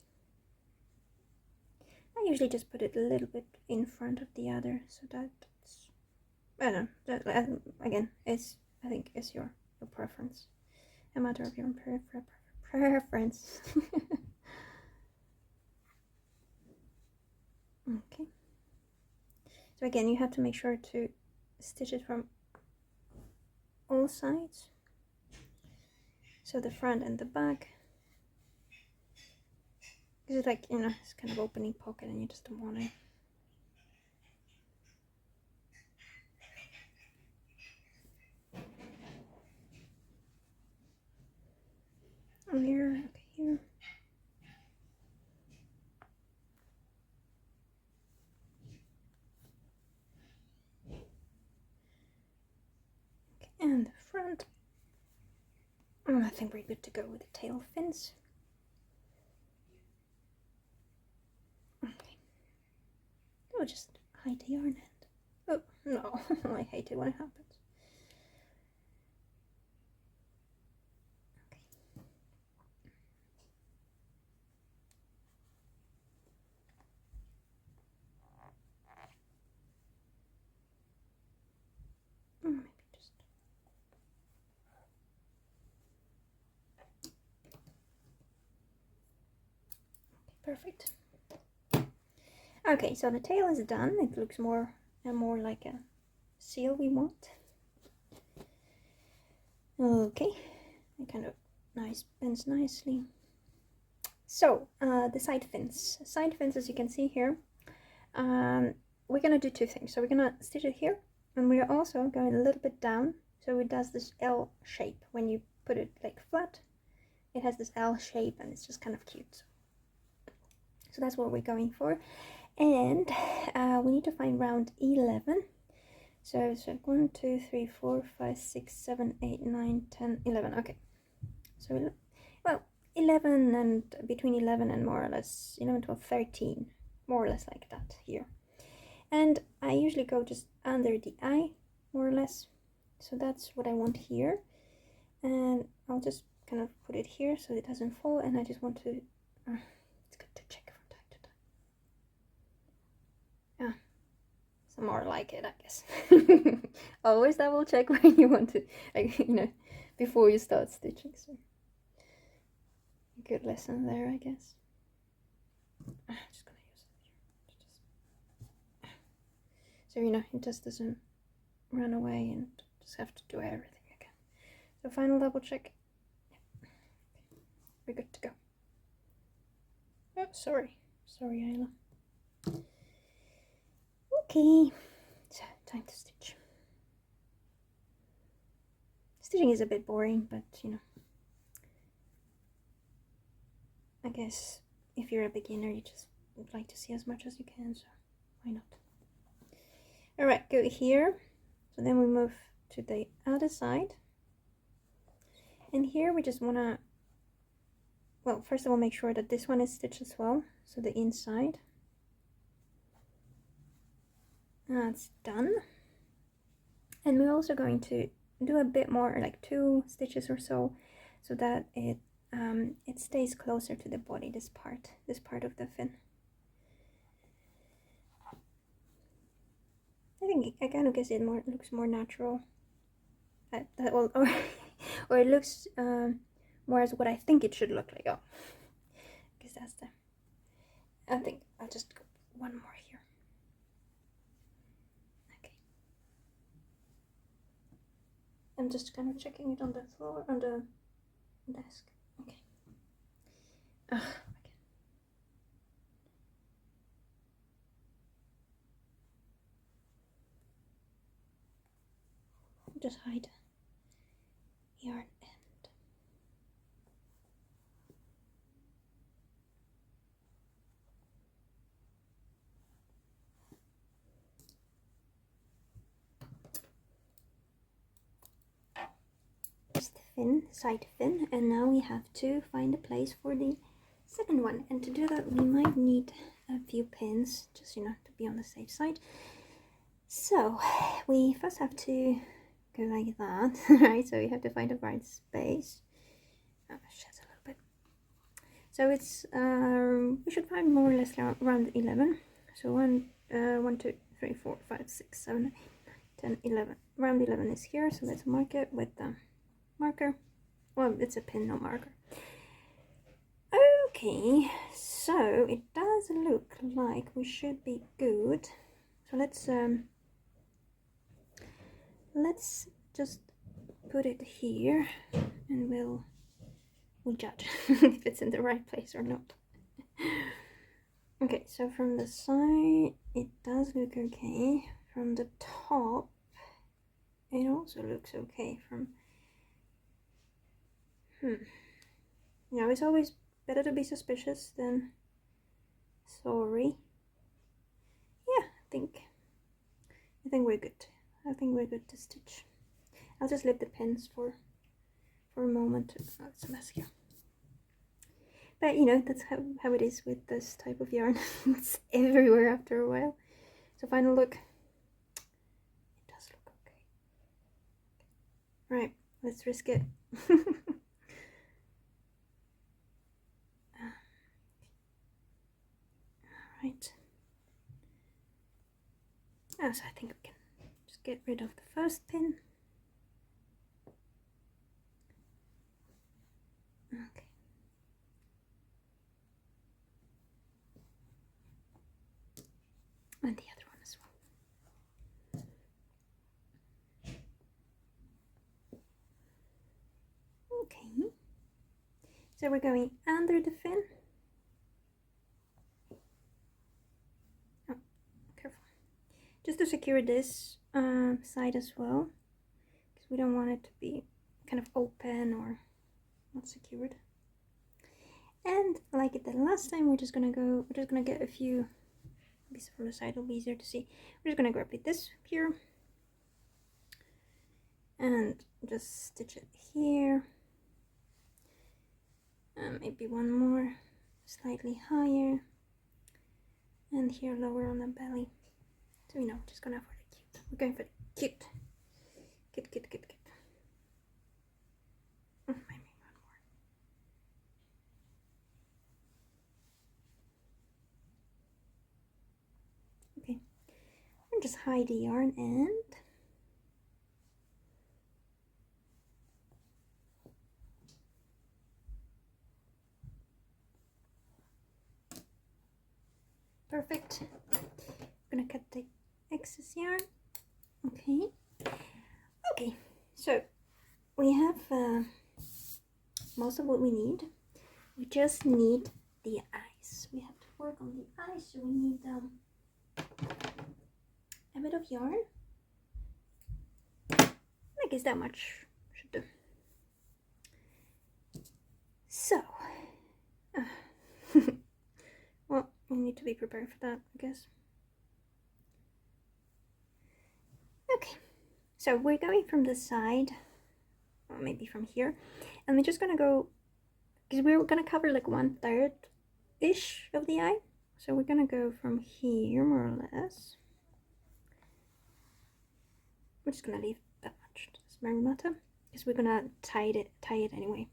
I usually just put it a little bit in front of the other, so that it's, I don't know, that, again, I think it's your preference, a matter of your preference. Okay, so again, you have to make sure to stitch it from all sides, so the front and the back, because it's like, you know, it's kind of opening pocket and you just don't want it. Oh, here, okay, here. Okay, and the front. I think we're good to go with the tail fins. Okay. Oh, just hide the yarn end. Oh, no. I hate it when it happens. Okay. Maybe just... Okay, perfect. Okay, so the tail is done. It looks more and more like a seal we want. Okay, it kind of bends nicely. So the side fins. Side fins, as you can see here, we're gonna do two things. So we're gonna stitch it here, and we're also going a little bit down, so it does this L shape. When you put it like flat, it has this L shape, and it's just kind of cute. So that's what we're going for, and we need to find round 11. So it's like 1, 2, 3, 4, 5, 6, 7, 8, 9, 10, 11. Okay. So, well, 11 and between 11 and more or less 11, 12, 13, more or less like that here. And I usually go just under the eye, more or less. So that's what I want here. And I'll just kind of put it here so it doesn't fall. And I just want to, it's good to check from time to time. Some more like it, I guess. Always double check when you want to, like, before you start stitching. So good lesson there, I guess. I'm just gonna use it here. So it just doesn't run away and just have to do everything again. So final double check. Yeah. We're good to go. Oh, sorry, Isla. Okay, so time to stitch. Stitching is a bit boring, but I guess if you're a beginner, you just would like to see as much as you can, so why not? Alright, go here. So then we move to the other side. And here we just want to, well, first of all, make sure that this one is stitched as well. So the inside. That's done. And we're also going to do a bit more, like 2 stitches or so that it stays closer to the body, this part of the fin. I kind of guess it looks more natural, or it looks more as what I think it should look like. Oh, because that's I think I'll just go one more here. Okay. I'm just kind of checking it on the floor, on the desk. Okay. Okay. Just hide yarn end. Here's the fin, side fin, and now we have to find a place for the second one. And to do that, we might need a few pins, just to be on the safe side. So we first have to go like that, right? So you have to find the right space. Oh, sheds a little bit. So it's we should find more or less around 11. So 1, 2, 3, 4, 5, 6, 7, 10, 11. Round 11 is here, so let's mark it with the marker. Well, it's a pin, no marker. Okay, so it does look like we should be good. So let's just put it here, and we'll judge if it's in the right place or not. Okay, so from the side it does look okay. From the top it also looks okay. From it's always better to be suspicious than sorry. Yeah, I think we're good. I think we're good to stitch. I'll just leave the pins for a moment. Oh, it's a mess here. But that's how it is with this type of yarn. It's everywhere after a while. So final look. It does look okay. Right, let's risk it. Alright. Oh, so I think we can just get rid of the first pin. Okay. And the other one as well. Okay. So we're going under the fin. just to secure this side as well, because we don't want it to be kind of open or not secured. And like it the last time, we're just gonna get a few pieces from the side. It'll be easier to see. We're just gonna grab this here and just stitch it here, and maybe one more slightly higher, and here lower on the belly. So just gonna for the cute. We're going for the cute. Cute. Maybe one more. Okay. And just hide the yarn end. Perfect. I'm gonna cut the excess yarn. Okay, so we have most of what we need. We just need the eyes. We have to work on the eyes, so we need a bit of yarn. I guess that much should do. So well, we need to be prepared for that, I guess. Okay, so we're going from the side, or maybe from here, and we're just gonna go, because we're gonna cover like 1/3 ish of the eye. So we're gonna go from here, more or less. We're just gonna leave that much, doesn't really matter, because we're gonna tie it anyway.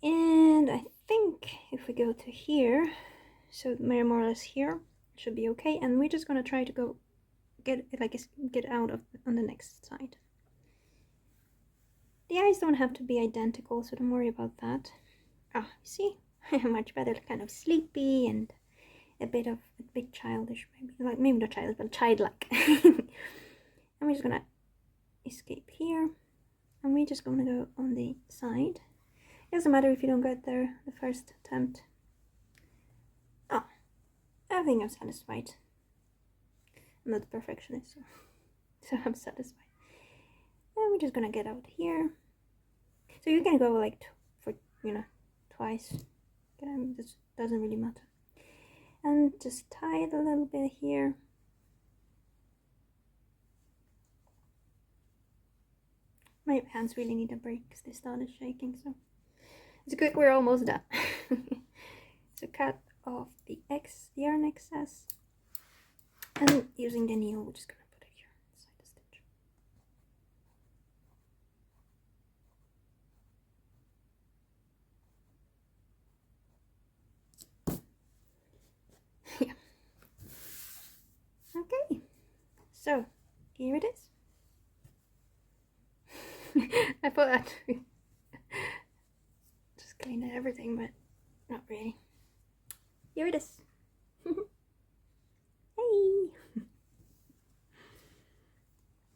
And I think if we go to here, so more or less here, it should be okay. And we're just gonna try to go get out of on the next side. The eyes don't have to be identical, so don't worry about that. You see, much better, kind of sleepy and a bit childish, maybe not childish, but childlike. And we're just gonna escape here, and we're just gonna go on the side. It doesn't matter if you don't get there the first attempt. I think I'm satisfied. I'm not a perfectionist, so I'm satisfied. And we're just gonna get out here. So you can go like for twice. This doesn't really matter. And just tie it a little bit here. My hands really need a break because they started shaking, so it's good we're almost done. So cut off the yarn excess, and using the needle, we're just gonna put it here inside the stitch. Yeah. Okay, so here it is. I thought that just clean everything, but not really. Here it is. Hey!